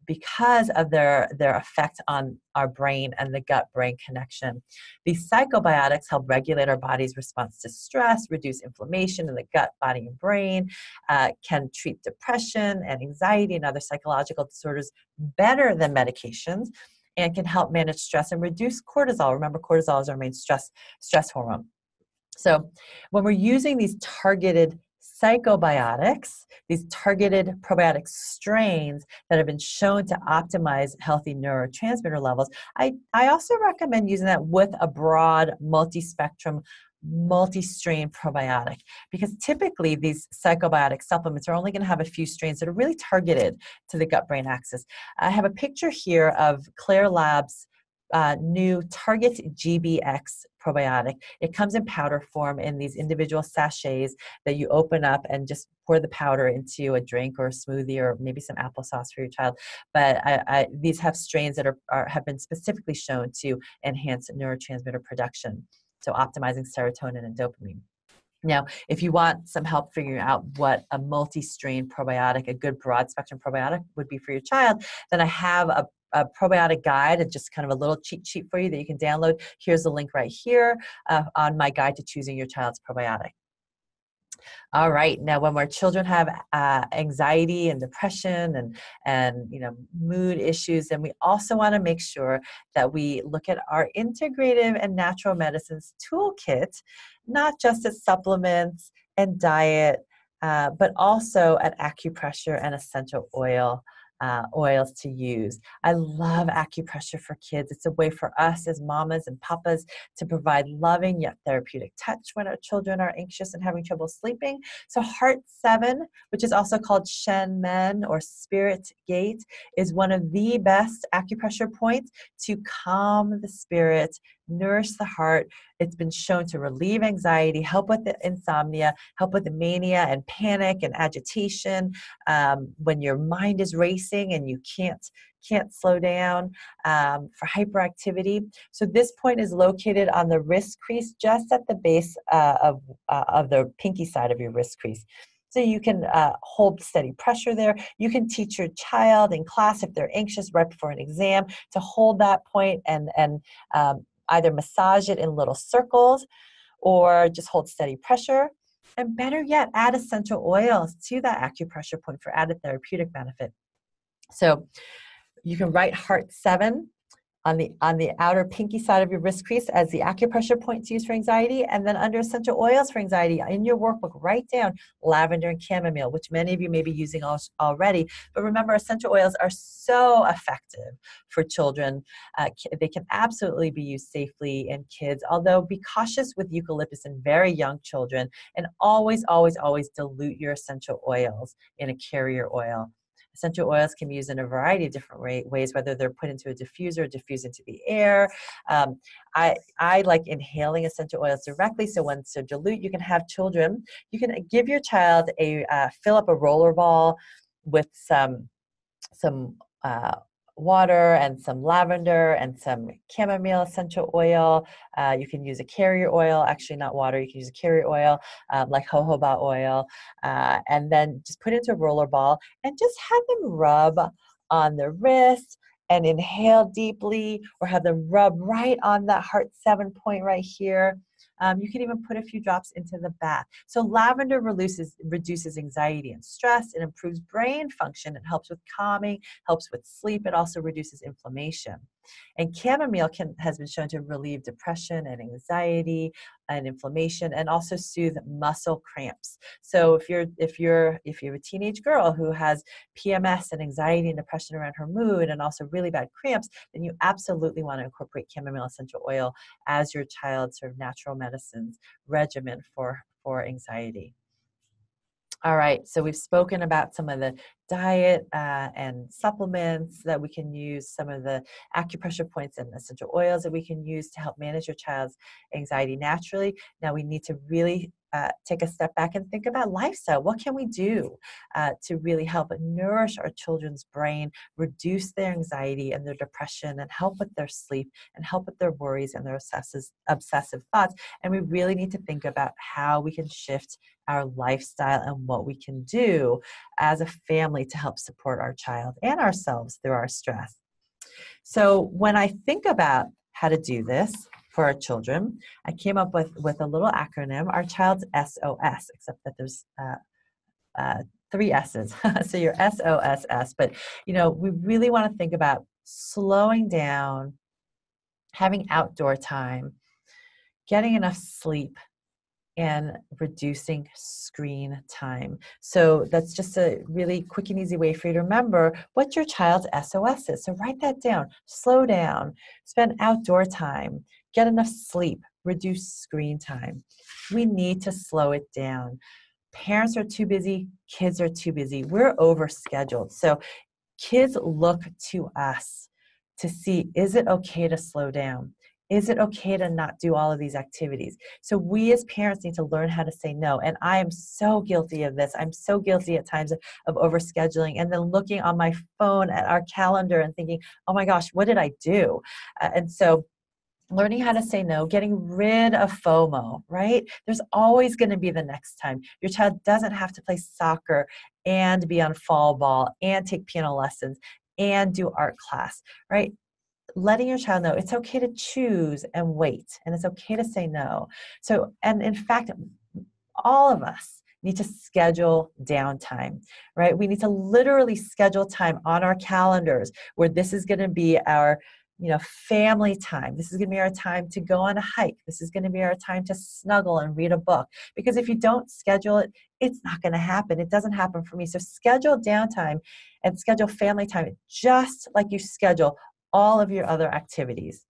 because of their effect on our brain and the gut-brain connection. These psychobiotics help regulate our body's response to stress, reduce inflammation in the gut, body, and brain, can treat depression and anxiety and other psychological disorders better than medications, and can help manage stress and reduce cortisol. Remember, cortisol is our main stress hormone. So when we're using these targeted psychobiotics, these targeted probiotic strains that have been shown to optimize healthy neurotransmitter levels, I also recommend using that with a broad, multi-spectrum, multi-strain probiotic, because typically these psychobiotic supplements are only going to have a few strains that are really targeted to the gut-brain axis. I have a picture here of Claire Labs' new Target GBX probiotic. It comes in powder form in these individual sachets that you open up and just pour the powder into a drink or a smoothie or maybe some applesauce for your child. But these have strains that have been specifically shown to enhance neurotransmitter production, so optimizing serotonin and dopamine. Now, if you want some help figuring out what a multi-strain probiotic, a good broad spectrum probiotic would be for your child, then I have a probiotic guide, and just kind of a little cheat sheet for you that you can download. Here's the link right here on my guide to choosing your child's probiotic. All right, now when our children have anxiety and depression and mood issues, then we also want to make sure that we look at our integrative and natural medicines toolkit, not just at supplements and diet, but also at acupressure and essential oils to use. I love acupressure for kids. It's a way for us as mamas and papas to provide loving yet therapeutic touch when our children are anxious and having trouble sleeping. So Heart 7, which is also called Shen Men or Spirit Gate, is one of the best acupressure points to calm the spirit, nourish the heart. It's been shown to relieve anxiety, help with the insomnia, help with the mania and panic and agitation, when your mind is racing and you can't slow down, for hyperactivity. So this point is located on the wrist crease, just at the base of the pinky side of your wrist crease. So you can hold steady pressure there. You can teach your child in class, if they're anxious right before an exam, to hold that point and either massage it in little circles or just hold steady pressure. And better yet, add essential oils to that acupressure point for added therapeutic benefit. So you can write heart 7 on the outer pinky side of your wrist crease as the acupressure point to use for anxiety, and then under essential oils for anxiety in your workbook, write down lavender and chamomile, which many of you may be using already. But remember, essential oils are so effective for children. They can absolutely be used safely in kids, although be cautious with eucalyptus in very young children, and always, always, always dilute your essential oils in a carrier oil. Essential oils can be used in a variety of different ways, whether they're put into a diffuser or diffused into the air. I like inhaling essential oils directly, so once they're dilute, you can have children. You can give your child fill up a roller ball with some water and some lavender and some chamomile essential oil. You can use a carrier oil, actually not water, you can use a carrier oil like jojoba oil, and then just put it into a roller ball and just have them rub on the wrist and inhale deeply, or have them rub right on that heart 7 point right here. You can even put a few drops into the bath. So lavender reduces anxiety and stress. It improves brain function. It helps with calming, helps with sleep. It also reduces inflammation. And chamomile has been shown to relieve depression and anxiety and inflammation, and also soothe muscle cramps. So if you're a teenage girl who has PMS and anxiety and depression around her mood, and also really bad cramps, then you absolutely want to incorporate chamomile essential oil as your child's sort of natural medicines regimen for anxiety. All right, so we've spoken about some of the diet and supplements that we can use, some of the acupressure points and essential oils that we can use to help manage your child's anxiety naturally. Now we need to really take a step back and think about lifestyle. What can we do to really help nourish our children's brain, reduce their anxiety and their depression, and help with their sleep, and help with their worries and their obsessive thoughts? And we really need to think about how we can shift our lifestyle and what we can do as a family to help support our child and ourselves through our stress. So when I think about how to do this for our children, I came up with a little acronym, our child's SOS, except that there's 3 S's. So your SOSS. But, we really want to think about slowing down, having outdoor time, getting enough sleep, and reducing screen time. So that's just a really quick and easy way for you to remember what your child's SOS is. So write that down, slow down, spend outdoor time, get enough sleep, reduce screen time. We need to slow it down. Parents are too busy, kids are too busy. We're overscheduled. So kids look to us to see, is it okay to slow down? Is it okay to not do all of these activities? So we as parents need to learn how to say no. And I am so guilty of this. I'm so guilty at times of overscheduling and then looking on my phone at our calendar and thinking, oh my gosh, what did I do? And so learning how to say no, getting rid of FOMO, right? There's always going to be the next time. Your child doesn't have to play soccer and be on fall ball and take piano lessons and do art class, right? Letting your child know it's okay to choose and wait, and it's okay to say no. So, and in fact, all of us need to schedule downtime, right? We need to literally schedule time on our calendars where this is going to be our family time. This is going to be our time to go on a hike. This is going to be our time to snuggle and read a book. Because if you don't schedule it, it's not going to happen. It doesn't happen for me. So schedule downtime and schedule family time just like you schedule all of your other activities.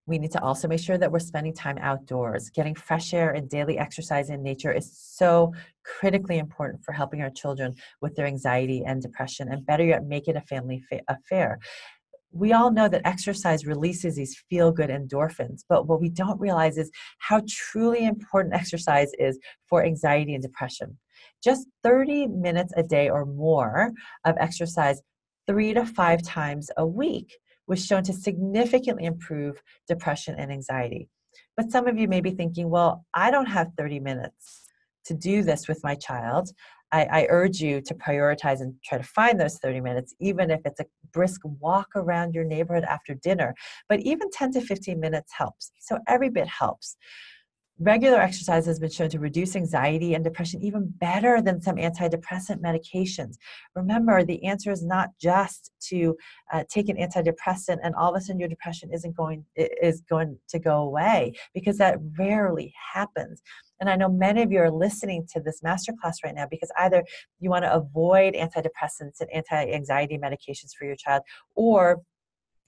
We need to also make sure that we're spending time outdoors. Getting fresh air and daily exercise in nature is so critically important for helping our children with their anxiety and depression, and better yet, make it a family affair. we all know that exercise releases these feel-good endorphins, but what we don't realize is how truly important exercise is for anxiety and depression. Just 30 minutes a day or more of exercise 3 to 5 times a week was shown to significantly improve depression and anxiety. But some of you may be thinking, well, I don't have 30 minutes to do this with my child. I urge you to prioritize and try to find those 30 minutes, even if it's a brisk walk around your neighborhood after dinner. But even 10 to 15 minutes helps. So every bit helps. Regular exercise has been shown to reduce anxiety and depression even better than some antidepressant medications. Remember, the answer is not just to take an antidepressant and all of a sudden your depression is going to go away, because that rarely happens. And I know many of you are listening to this masterclass right now because either you want to avoid antidepressants and anti-anxiety medications for your child, or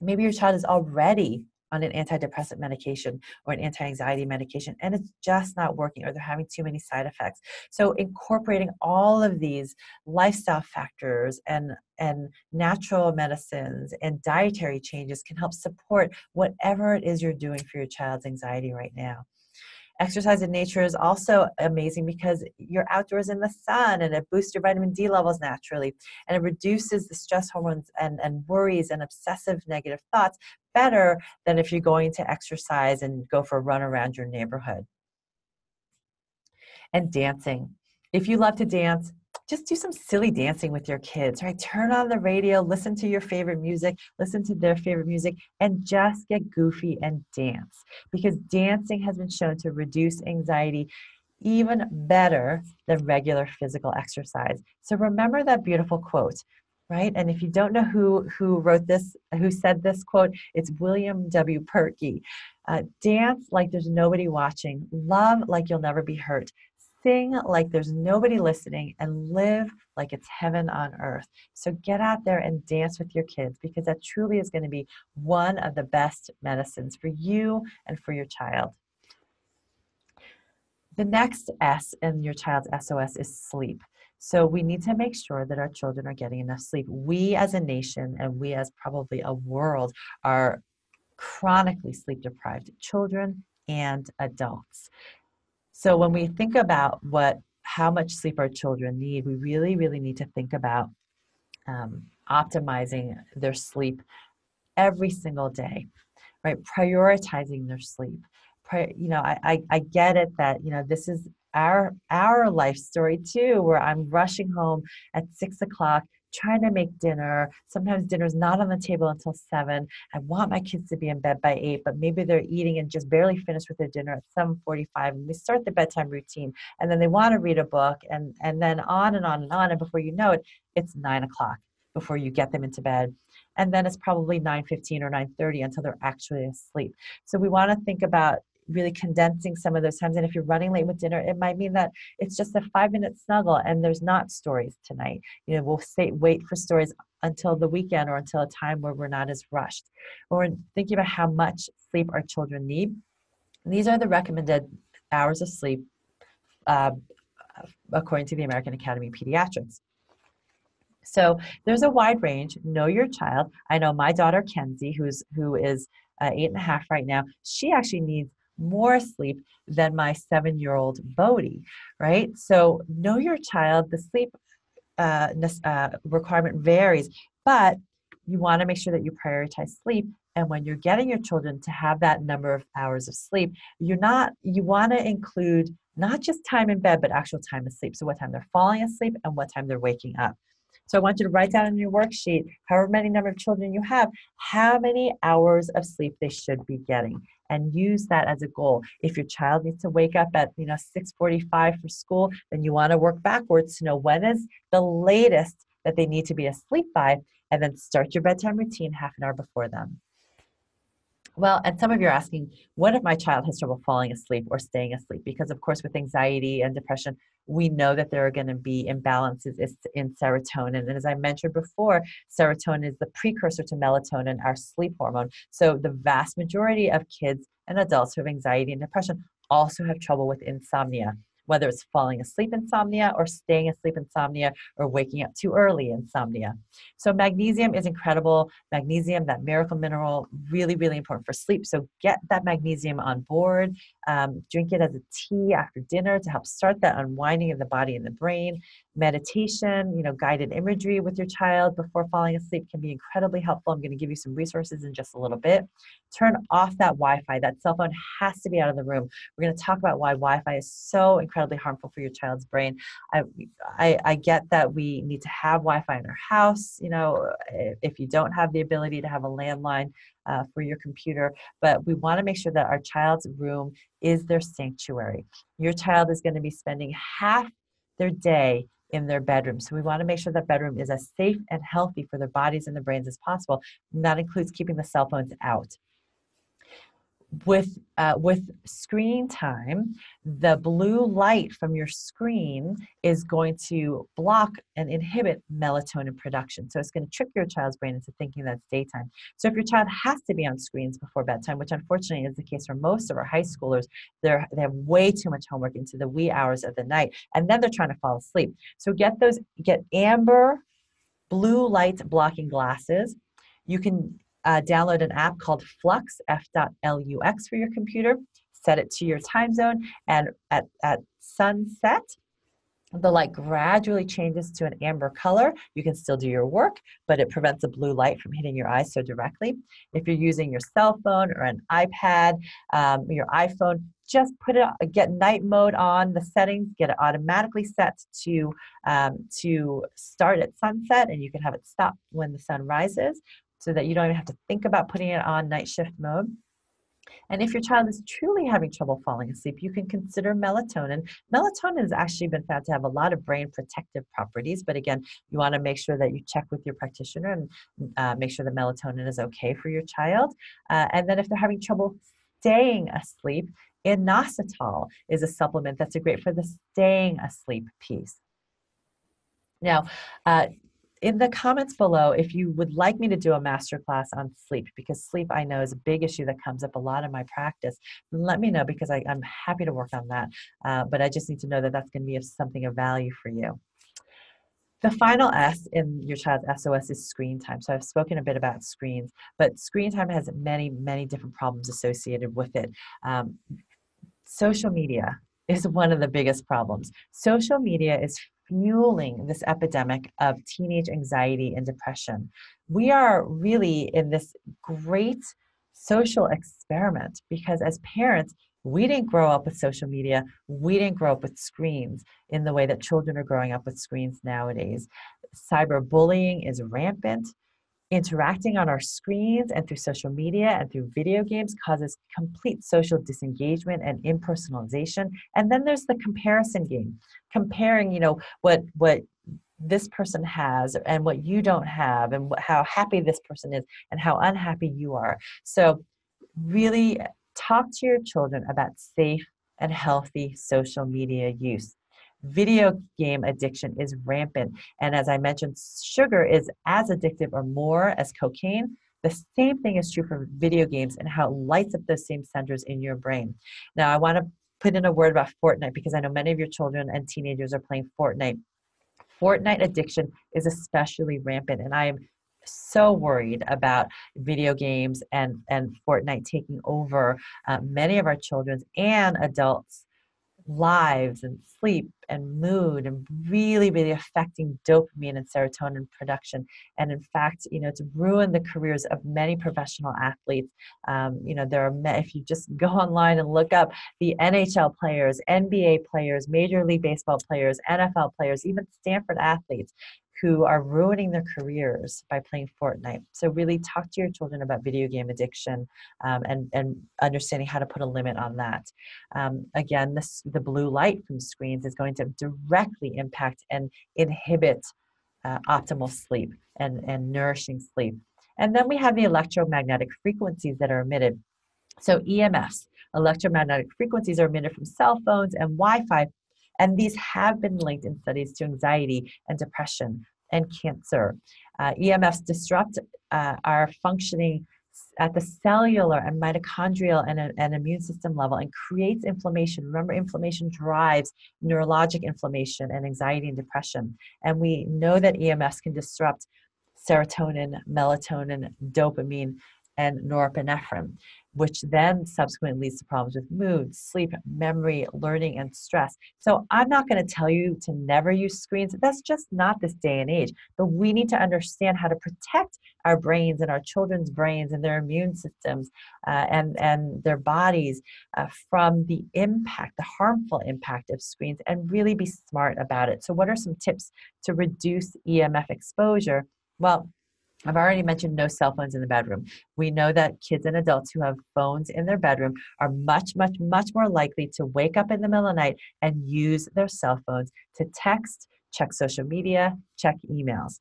maybe your child is already on an antidepressant medication or an anti-anxiety medication, and it's just not working, or they're having too many side effects. So incorporating all of these lifestyle factors and natural medicines and dietary changes can help support whatever it is you're doing for your child's anxiety right now. Exercise in nature is also amazing because you're outdoors in the sun, and it boosts your vitamin D levels naturally, and it reduces the stress hormones and worries and obsessive negative thoughts better than if you're going to exercise and go for a run around your neighborhood. And dancing. If you love to dance, just do some silly dancing with your kids, right? Turn on the radio, listen to your favorite music, listen to their favorite music, and just get goofy and dance. Because dancing has been shown to reduce anxiety even better than regular physical exercise. So remember that beautiful quote, right? And if you don't know who wrote this, who said this quote, it's William W. Perky. Dance like there's nobody watching. Love like you'll never be hurt. Sing like there's nobody listening, and live like it's heaven on earth. So get out there and dance with your kids, because that truly is going to be one of the best medicines for you and for your child. The next S in your child's SOS is sleep. So we need to make sure that our children are getting enough sleep. We as a nation, and we as probably a world, are chronically sleep deprived, children and adults. So when we think about how much sleep our children need, we really, really need to think about optimizing their sleep every single day, right? Prioritizing their sleep. I get it that, this is our life story too, where I'm rushing home at 6 o'clock, trying to make dinner. Sometimes dinner's not on the table until 7. I want my kids to be in bed by 8, but maybe they're eating and just barely finished with their dinner at 7:45, and we start the bedtime routine, and then they want to read a book, and then on and on and on, and before you know it, it's 9 o'clock before you get them into bed. And then it's probably 9:15 or 9:30 until they're actually asleep. So we want to think about really condensing some of those times. And if you're running late with dinner, it might mean that it's just a 5-minute snuggle and there's not stories tonight. We'll wait for stories until the weekend or until a time where we're not as rushed. Or thinking about how much sleep our children need. And these are the recommended hours of sleep according to the American Academy of Pediatrics. So there's a wide range. Know your child. I know my daughter Kenzie, who is 8.5 right now, she actually needs more sleep than my 7-year-old Bodhi, right? So know your child. The sleep requirement varies, but you want to make sure that you prioritize sleep. And when you're getting your children to have that number of hours of sleep, you want to include not just time in bed, but actual time asleep. So what time they're falling asleep and what time they're waking up. So I want you to write down on your worksheet, however many number of children you have, how many hours of sleep they should be getting, and use that as a goal. If your child needs to wake up at 6:45 for school, then you want to work backwards to know when is the latest that they need to be asleep by, and then start your bedtime routine half an hour before them. Well, and some of you are asking, what if my child has trouble falling asleep or staying asleep? Because of course, with anxiety and depression, we know that there are going to be imbalances in serotonin. And as I mentioned before, serotonin is the precursor to melatonin, our sleep hormone. So the vast majority of kids and adults who have anxiety and depression also have trouble with insomnia. whether it's falling asleep insomnia or staying asleep insomnia or waking up too early insomnia. So magnesium is incredible. Magnesium, that miracle mineral, really, really important for sleep. So get that magnesium on board. Drink it as a tea after dinner to help start that unwinding of the body and the brain. Meditation, guided imagery with your child before falling asleep can be incredibly helpful. I'm going to give you some resources in just a little bit. Turn off that Wi-Fi. That cell phone has to be out of the room. We're going to talk about why Wi-Fi is so incredibly harmful for your child's brain. I get that we need to have Wi-Fi in our house, if you don't have the ability to have a landline for your computer, but we want to make sure that our child's room is their sanctuary. Your child is going to be spending half their day in their bedroom. So we want to make sure that bedroom is as safe and healthy for their bodies and their brains as possible. And that includes keeping the cell phones out. With screen time, the blue light from your screen is going to block and inhibit melatonin production. So it's going to trick your child's brain into thinking that it's daytime. So if your child has to be on screens before bedtime, which unfortunately is the case for most of our high schoolers, they have way too much homework into the wee hours of the night, and then they're trying to fall asleep. So get amber blue light blocking glasses. You can download an app called Flux, F.lux for your computer, set it to your time zone, and at sunset, the light gradually changes to an amber color. You can still do your work, but it prevents the blue light from hitting your eyes so directly. If you're using your cell phone or an iPad, your iPhone, just get night mode on the settings, get it automatically set to start at sunset, and you can have it stop when the sun rises so that you don't even have to think about putting it on night shift mode. And if your child is truly having trouble falling asleep, you can consider melatonin. Melatonin has actually been found to have a lot of brain protective properties, but again, you want to make sure that you check with your practitioner and make sure that melatonin is okay for your child. And then if they're having trouble staying asleep, inositol is a supplement that's great for the staying asleep piece. Now, in the comments below, if you would like me to do a masterclass on sleep, because sleep I know is a big issue that comes up a lot in my practice, let me know, because I'm happy to work on that. But I just need to know that that's going to be something of value for you. The final S in your child's SOS is screen time. So I've spoken a bit about screens, but screen time has many, many different problems associated with it. Social media is one of the biggest problems. Social media is fueling this epidemic of teenage anxiety and depression. We are really in this great social experiment because as parents, we didn't grow up with social media. We didn't grow up with screens in the way that children are growing up with screens nowadays. Cyberbullying is rampant. Interacting on our screens and through social media and through video games causes complete social disengagement and impersonalization. And then there's the comparison game, comparing, what this person has and what you don't have, and how happy this person is and how unhappy you are. So really talk to your children about safe and healthy social media use. Video game addiction is rampant. And as I mentioned, sugar is as addictive or more as cocaine. The same thing is true for video games and how it lights up those same centers in your brain. Now, I want to put in a word about Fortnite because I know many of your children and teenagers are playing Fortnite. Fortnite addiction is especially rampant, and I am so worried about video games and Fortnite taking over many of our children's and adults' lives and sleep and mood, and really, really affecting dopamine and serotonin production. And in fact, it's ruined the careers of many professional athletes. There are if you just go online and look up the NHL players, NBA players, Major League Baseball players, NFL players, even Stanford athletes who are ruining their careers by playing Fortnite. So really talk to your children about video game addiction and understanding how to put a limit on that. Again, the blue light from screens is going to directly impact and inhibit optimal sleep and nourishing sleep. And then we have the electromagnetic frequencies that are emitted. So EMFs, electromagnetic frequencies, are emitted from cell phones and Wi-Fi, and these have been linked in studies to anxiety and depression and cancer. EMFs disrupt our functioning at the cellular and mitochondrial and immune system level and creates inflammation. Remember, inflammation drives neurologic inflammation and anxiety and depression. And we know that EMFs can disrupt serotonin, melatonin, dopamine, and norepinephrine, which then subsequently leads to problems with mood, sleep, memory, learning, and stress. So I'm not going to tell you to never use screens. That's just not this day and age. But we need to understand how to protect our brains and our children's brains and their immune systems and their bodies from the impact, the harmful impact of screens, and really be smart about it. So what are some tips to reduce EMF exposure? Well, I've already mentioned no cell phones in the bedroom. We know that kids and adults who have phones in their bedroom are much, much, much more likely to wake up in the middle of the night and use their cell phones to text, check social media, check emails.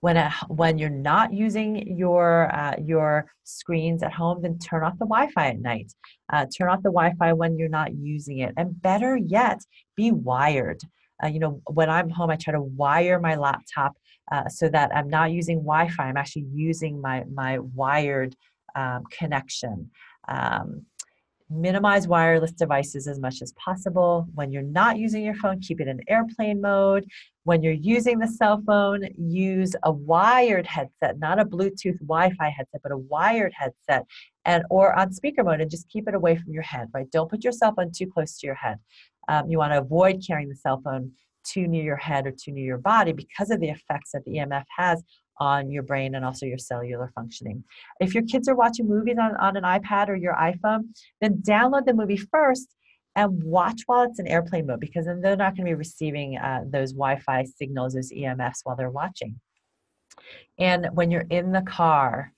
When you're not using your screens at home, then turn off the Wi-Fi at night. Turn off the Wi-Fi when you're not using it. And better yet, be wired. When I'm home, I try to wire my laptop so that I'm not using Wi-Fi. I'm actually using my wired connection. Minimize wireless devices as much as possible. When you're not using your phone, keep it in airplane mode. When you're using the cell phone, use a wired headset, not a Bluetooth Wi-Fi headset, but a wired headset, or on speaker mode, and just keep it away from your head, right? Don't put your cell phone too close to your head. You want to avoid carrying the cell phone too near your head or too near your body because of the effects that the EMF has on your brain and also your cellular functioning. If your kids are watching movies on an iPad or your iPhone, then download the movie first and watch while it's in airplane mode, because then they're not going to be receiving those Wi-Fi signals, those EMFs while they're watching. And when you're in the car,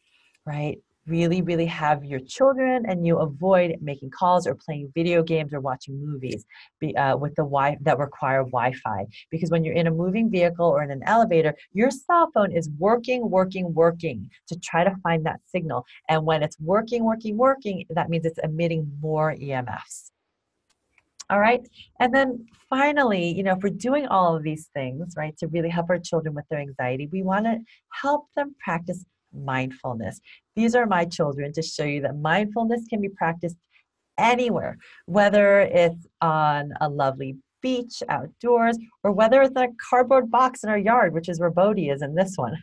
right, really, really have your children and you avoid making calls or playing video games or watching movies with that require Wi-Fi. Because when you're in a moving vehicle or in an elevator, your cell phone is working to try to find that signal. And when it's working, that means it's emitting more EMFs. All right. And then finally, if we're doing all of these things, right, to really help our children with their anxiety, we want to help them practice mindfulness. These are my children to show you that mindfulness can be practiced anywhere, whether it's on a lovely beach outdoors or whether it's in a cardboard box in our yard, which is where Bodhi is in this one.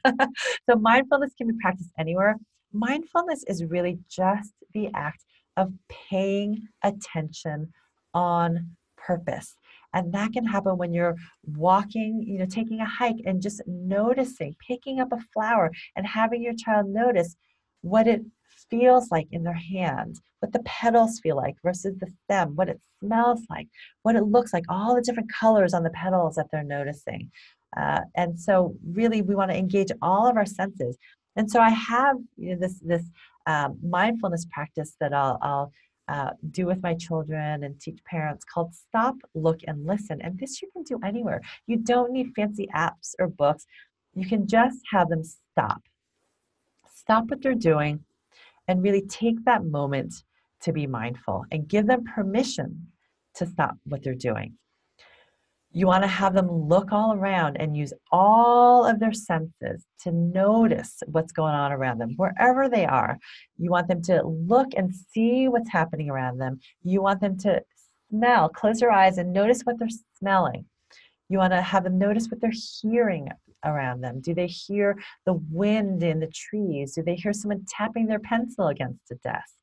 So mindfulness can be practiced anywhere. Mindfulness is really just the act of paying attention on purpose. And that can happen when you're walking, taking a hike and just noticing, picking up a flower and having your child notice what it feels like in their hand, what the petals feel like versus the stem, what it smells like, what it looks like, all the different colors on the petals that they're noticing. And so really we want to engage all of our senses. And so I have this mindfulness practice that I'll do with my children and teach parents called Stop, Look, and Listen. And this you can do anywhere. You don't need fancy apps or books. You can just have them stop what they're doing and really take that moment to be mindful and give them permission to stop what they're doing. You want to have them look all around and use all of their senses to notice what's going on around them, wherever they are. You want them to look and see what's happening around them. You want them to smell, close their eyes and notice what they're smelling. You want to have them notice what they're hearing around them. Do they hear the wind in the trees? Do they hear someone tapping their pencil against a desk?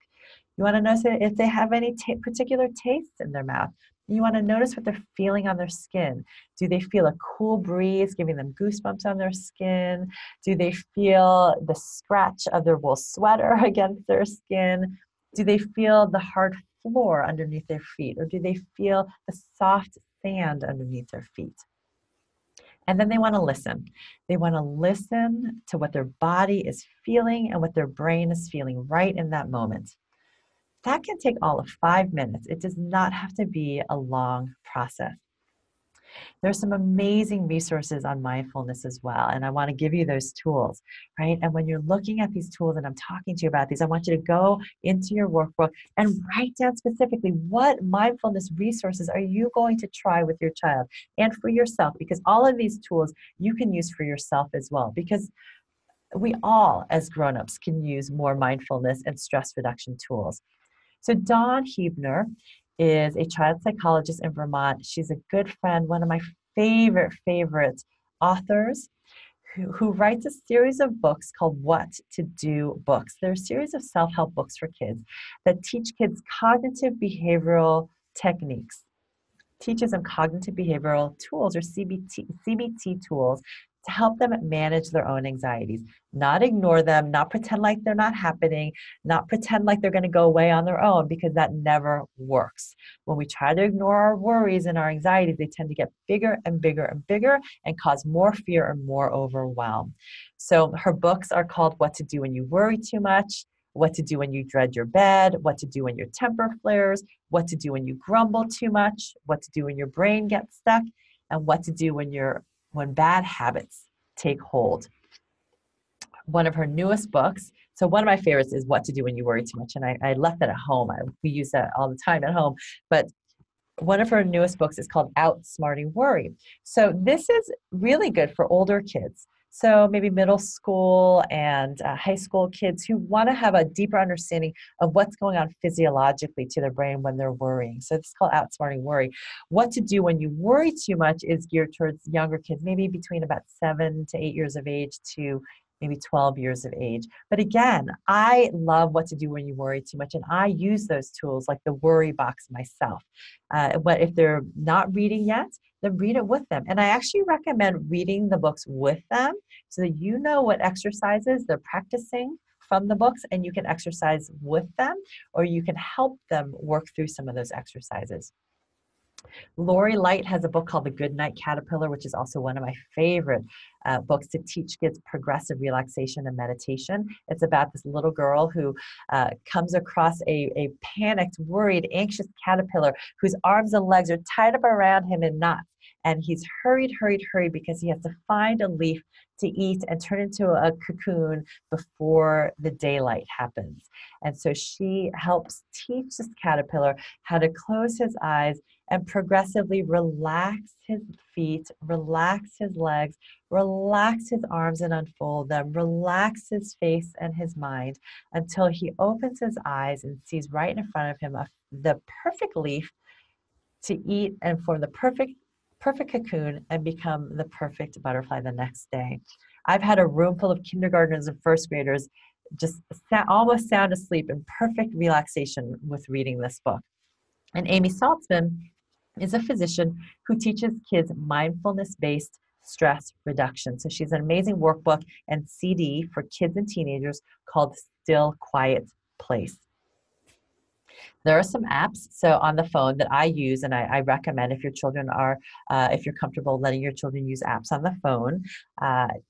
You want to notice if they have any particular tastes in their mouth. You want to notice what they're feeling on their skin. Do they feel a cool breeze giving them goosebumps on their skin? Do they feel the scratch of their wool sweater against their skin? Do they feel the hard floor underneath their feet? Or do they feel the soft sand underneath their feet? And then they want to listen. They want to listen to what their body is feeling and what their brain is feeling right in that moment. That can take all of 5 minutes. It does not have to be a long process. There's some amazing resources on mindfulness as well, and I want to give you those tools, right? And when you're looking at these tools and I'm talking to you about these, I want you to go into your workbook and write down specifically what mindfulness resources are you going to try with your child and for yourself, because all of these tools you can use for yourself as well. Because we all, as grown-ups, can use more mindfulness and stress reduction tools. So Dawn Huebner is a child psychologist in Vermont. She's a good friend, one of my favorite authors who writes a series of books called What to Do books. They're a series of self-help books for kids that teach kids cognitive behavioral techniques, teaches them cognitive behavioral tools or CBT tools to help them manage their own anxieties, not ignore them, not pretend like they're not happening, not pretend like they're going to go away on their own, because that never works. When we try to ignore our worries and our anxieties, they tend to get bigger and bigger and bigger and cause more fear and more overwhelm. So her books are called What to Do When You Worry Too Much, What to Do When You Dread Your Bed, What to Do When Your Temper Flares, What to Do When You Grumble Too Much, What to Do When Your Brain Gets Stuck, and What to Do when bad habits take hold. One of her newest books, so one of my favorites is What to Do When You Worry Too Much, and I left that at home. We use that all the time at home, but one of her newest books is called Outsmarting Worry. So this is really good for older kids. So maybe middle school and high school kids who want to have a deeper understanding of what's going on physiologically to their brain when they're worrying. So this is called Outsmarting Worry. What to Do When You Worry Too Much is geared towards younger kids, maybe between about 7 to 8 years of age to maybe 12 years of age. But again, I love What to Do When You Worry Too Much, and I use those tools like the worry box myself. But if they're not reading yet, then read it with them. And I actually recommend reading the books with them so that you know what exercises they're practicing from the books, and you can exercise with them, or you can help them work through some of those exercises. Lori Light has a book called The Goodnight Caterpillar, which is also one of my favorite books to teach kids progressive relaxation and meditation. It's about this little girl who comes across a panicked, worried, anxious caterpillar whose arms and legs are tied up around him in knots. And he's hurried because he has to find a leaf to eat and turn into a cocoon before the daylight happens. And so she helps teach this caterpillar how to close his eyes and progressively relax his feet, relax his legs, relax his arms and unfold them, relax his face and his mind until he opens his eyes and sees right in front of him the perfect leaf to eat and form the perfect cocoon and become the perfect butterfly the next day. I've had a room full of kindergartners and first graders just almost sound asleep in perfect relaxation with reading this book. And Amy Saltzman is a physician who teaches kids mindfulness-based stress reduction. So she's an amazing workbook and CD for kids and teenagers called Still Quiet Place. There are some apps so on the phone that I use, and I recommend if your children are, if you're comfortable letting your children use apps on the phone.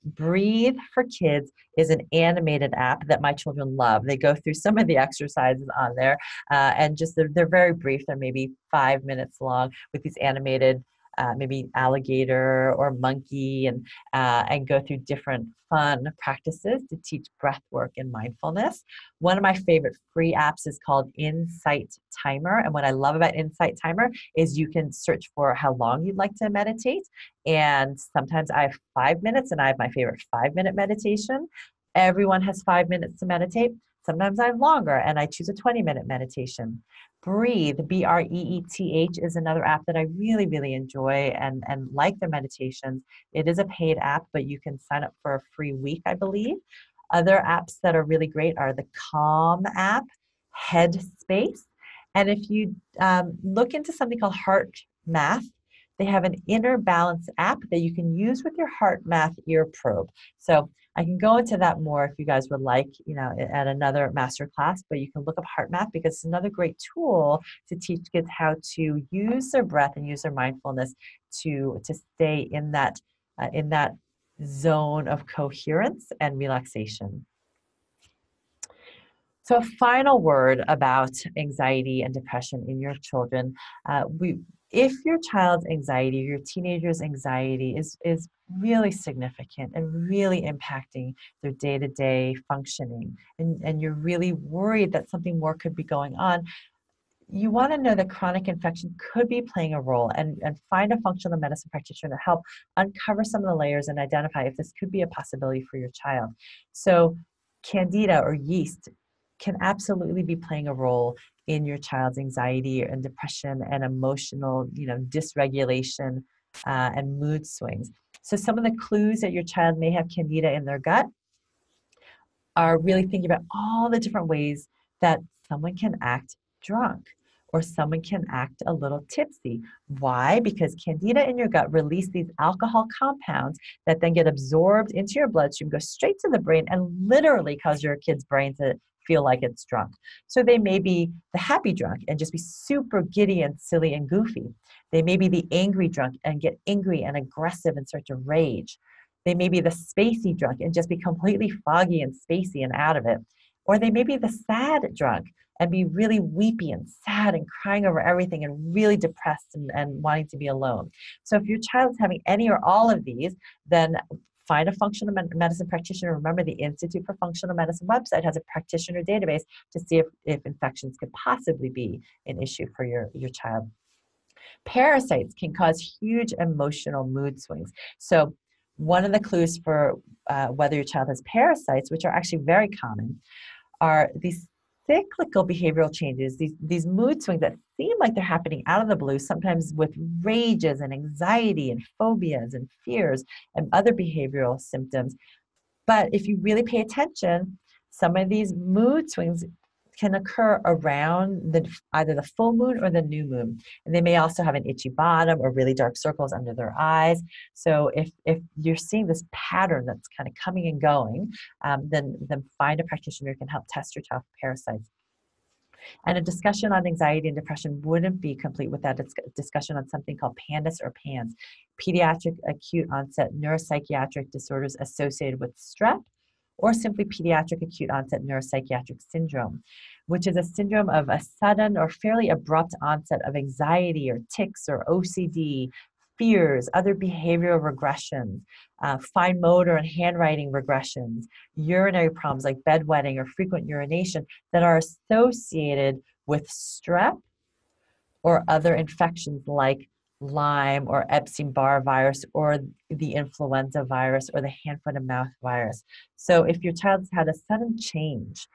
Breathe for Kids is an animated app that my children love. They go through some of the exercises on there, and just they're very brief. They're maybe 5 minutes long with these animated maybe alligator or monkey, and go through different fun practices to teach breath work and mindfulness. One of my favorite free apps is called Insight Timer. And what I love about Insight Timer is you can search for how long you'd like to meditate. And sometimes I have 5 minutes, and I have my favorite 5-minute meditation. Everyone has 5 minutes to meditate. Sometimes I have longer, and I choose a 20-minute meditation. Breathe, BREETH, is another app that I really enjoy and like their meditations. It is a paid app, but you can sign up for a free week, I believe. Other apps that are really great are the Calm app, Headspace, and if you look into something called Heart Math, they have an inner balance app that you can use with your Heart Math ear probe. So I can go into that more if you guys would like, at another masterclass, but you can look up Heart Math because it's another great tool to teach kids how to use their breath and use their mindfulness to stay in that zone of coherence and relaxation. So a final word about anxiety and depression in your children. If your child's anxiety, your teenager's anxiety is really significant and really impacting their day-to-day functioning, and you're really worried that something more could be going on, you want to know that chronic infection could be playing a role, and find a functional medicine practitioner to help uncover some of the layers and identify if this could be a possibility for your child. So Candida or yeast can absolutely be playing a role in your child's anxiety and depression and emotional, dysregulation and mood swings. So some of the clues that your child may have Candida in their gut are really thinking about all the different ways that someone can act drunk or someone can act a little tipsy. Why? Because Candida in your gut release these alcohol compounds that then get absorbed into your bloodstream, go straight to the brain, and literally cause your kid's brain to feel like it's drunk. So they may be the happy drunk and just be super giddy and silly and goofy. They may be the angry drunk and get angry and aggressive and start to rage. They may be the spacey drunk and just be completely foggy and spacey and out of it. Or they may be the sad drunk and be really weepy and sad and crying over everything and really depressed and wanting to be alone. So if your child's having any or all of these, then find a functional medicine practitioner. Remember, the Institute for Functional Medicine website has a practitioner database to see if infections could possibly be an issue for your child. Parasites can cause huge emotional mood swings. So one of the clues for whether your child has parasites, which are actually very common, are these cyclical behavioral changes, these mood swings that seem like they're happening out of the blue, sometimes with rages and anxiety and phobias and fears and other behavioral symptoms. But if you really pay attention, some of these mood swings can occur around either the full moon or the new moon. And they may also have an itchy bottom or really dark circles under their eyes. So if you're seeing this pattern that's kind of coming and going, then find a practitioner who can help test your child for parasites. And a discussion on anxiety and depression wouldn't be complete without a discussion on something called PANDAS or PANS, pediatric acute onset neuropsychiatric disorders associated with strep, or simply pediatric acute onset neuropsychiatric syndrome, which is a syndrome of a sudden or fairly abrupt onset of anxiety or tics or OCD, fears, other behavioral regressions, fine motor and handwriting regressions, urinary problems like bedwetting or frequent urination that are associated with strep or other infections like Lyme or Epstein-Barr virus or the influenza virus or the hand, foot, and mouth virus. So if your child's had a sudden change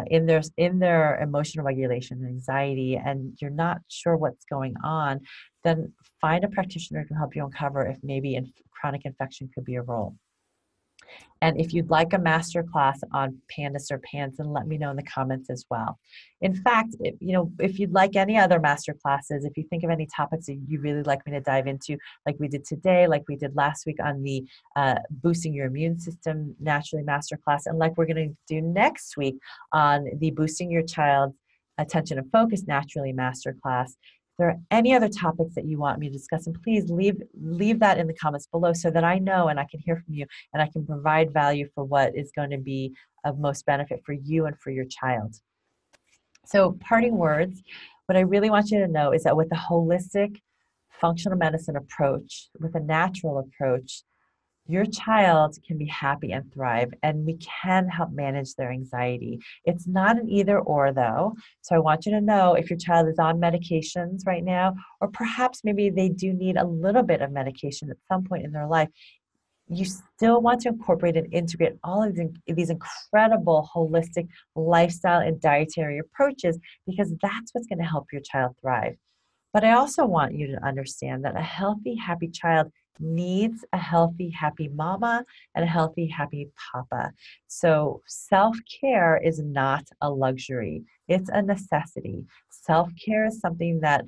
in their emotional regulation and anxiety, and you're not sure what's going on, then find a practitioner who can help you uncover if maybe chronic infection could be a role. And if you'd like a masterclass on PANDAS or PANS, then let me know in the comments as well. In fact, if you'd like any other masterclasses, if you think of any topics that you'd really like me to dive into, like we did today, like we did last week on the boosting your immune system naturally masterclass, and like we're going to do next week on the boosting your child's attention and focus naturally masterclass. If there are any other topics that you want me to discuss, and please leave that in the comments below so that I know and I can hear from you and I can provide value for what is going to be of most benefit for you and for your child. So parting words, what I really want you to know is that with a holistic functional medicine approach, with a natural approach, your child can be happy and thrive, and we can help manage their anxiety. It's not an either or though. So I want you to know if your child is on medications right now, or perhaps maybe they do need a little bit of medication at some point in their life, you still want to incorporate and integrate all of these incredible holistic lifestyle and dietary approaches, because that's what's going to help your child thrive. But I also want you to understand that a healthy, happy child needs a healthy, happy mama and a healthy, happy papa. So self-care is not a luxury. It's a necessity. Self-care is something that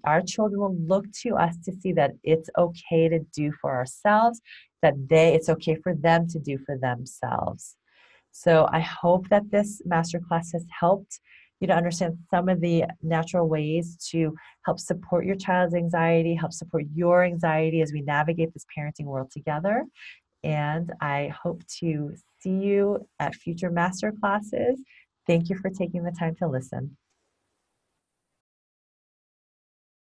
our children will look to us to see that it's okay to do for ourselves, that it's okay for them to do for themselves. So I hope that this masterclass has helped you to understand some of the natural ways to help support your child's anxiety, help support your anxiety as we navigate this parenting world together. And I hope to see you at future masterclasses. Thank you for taking the time to listen.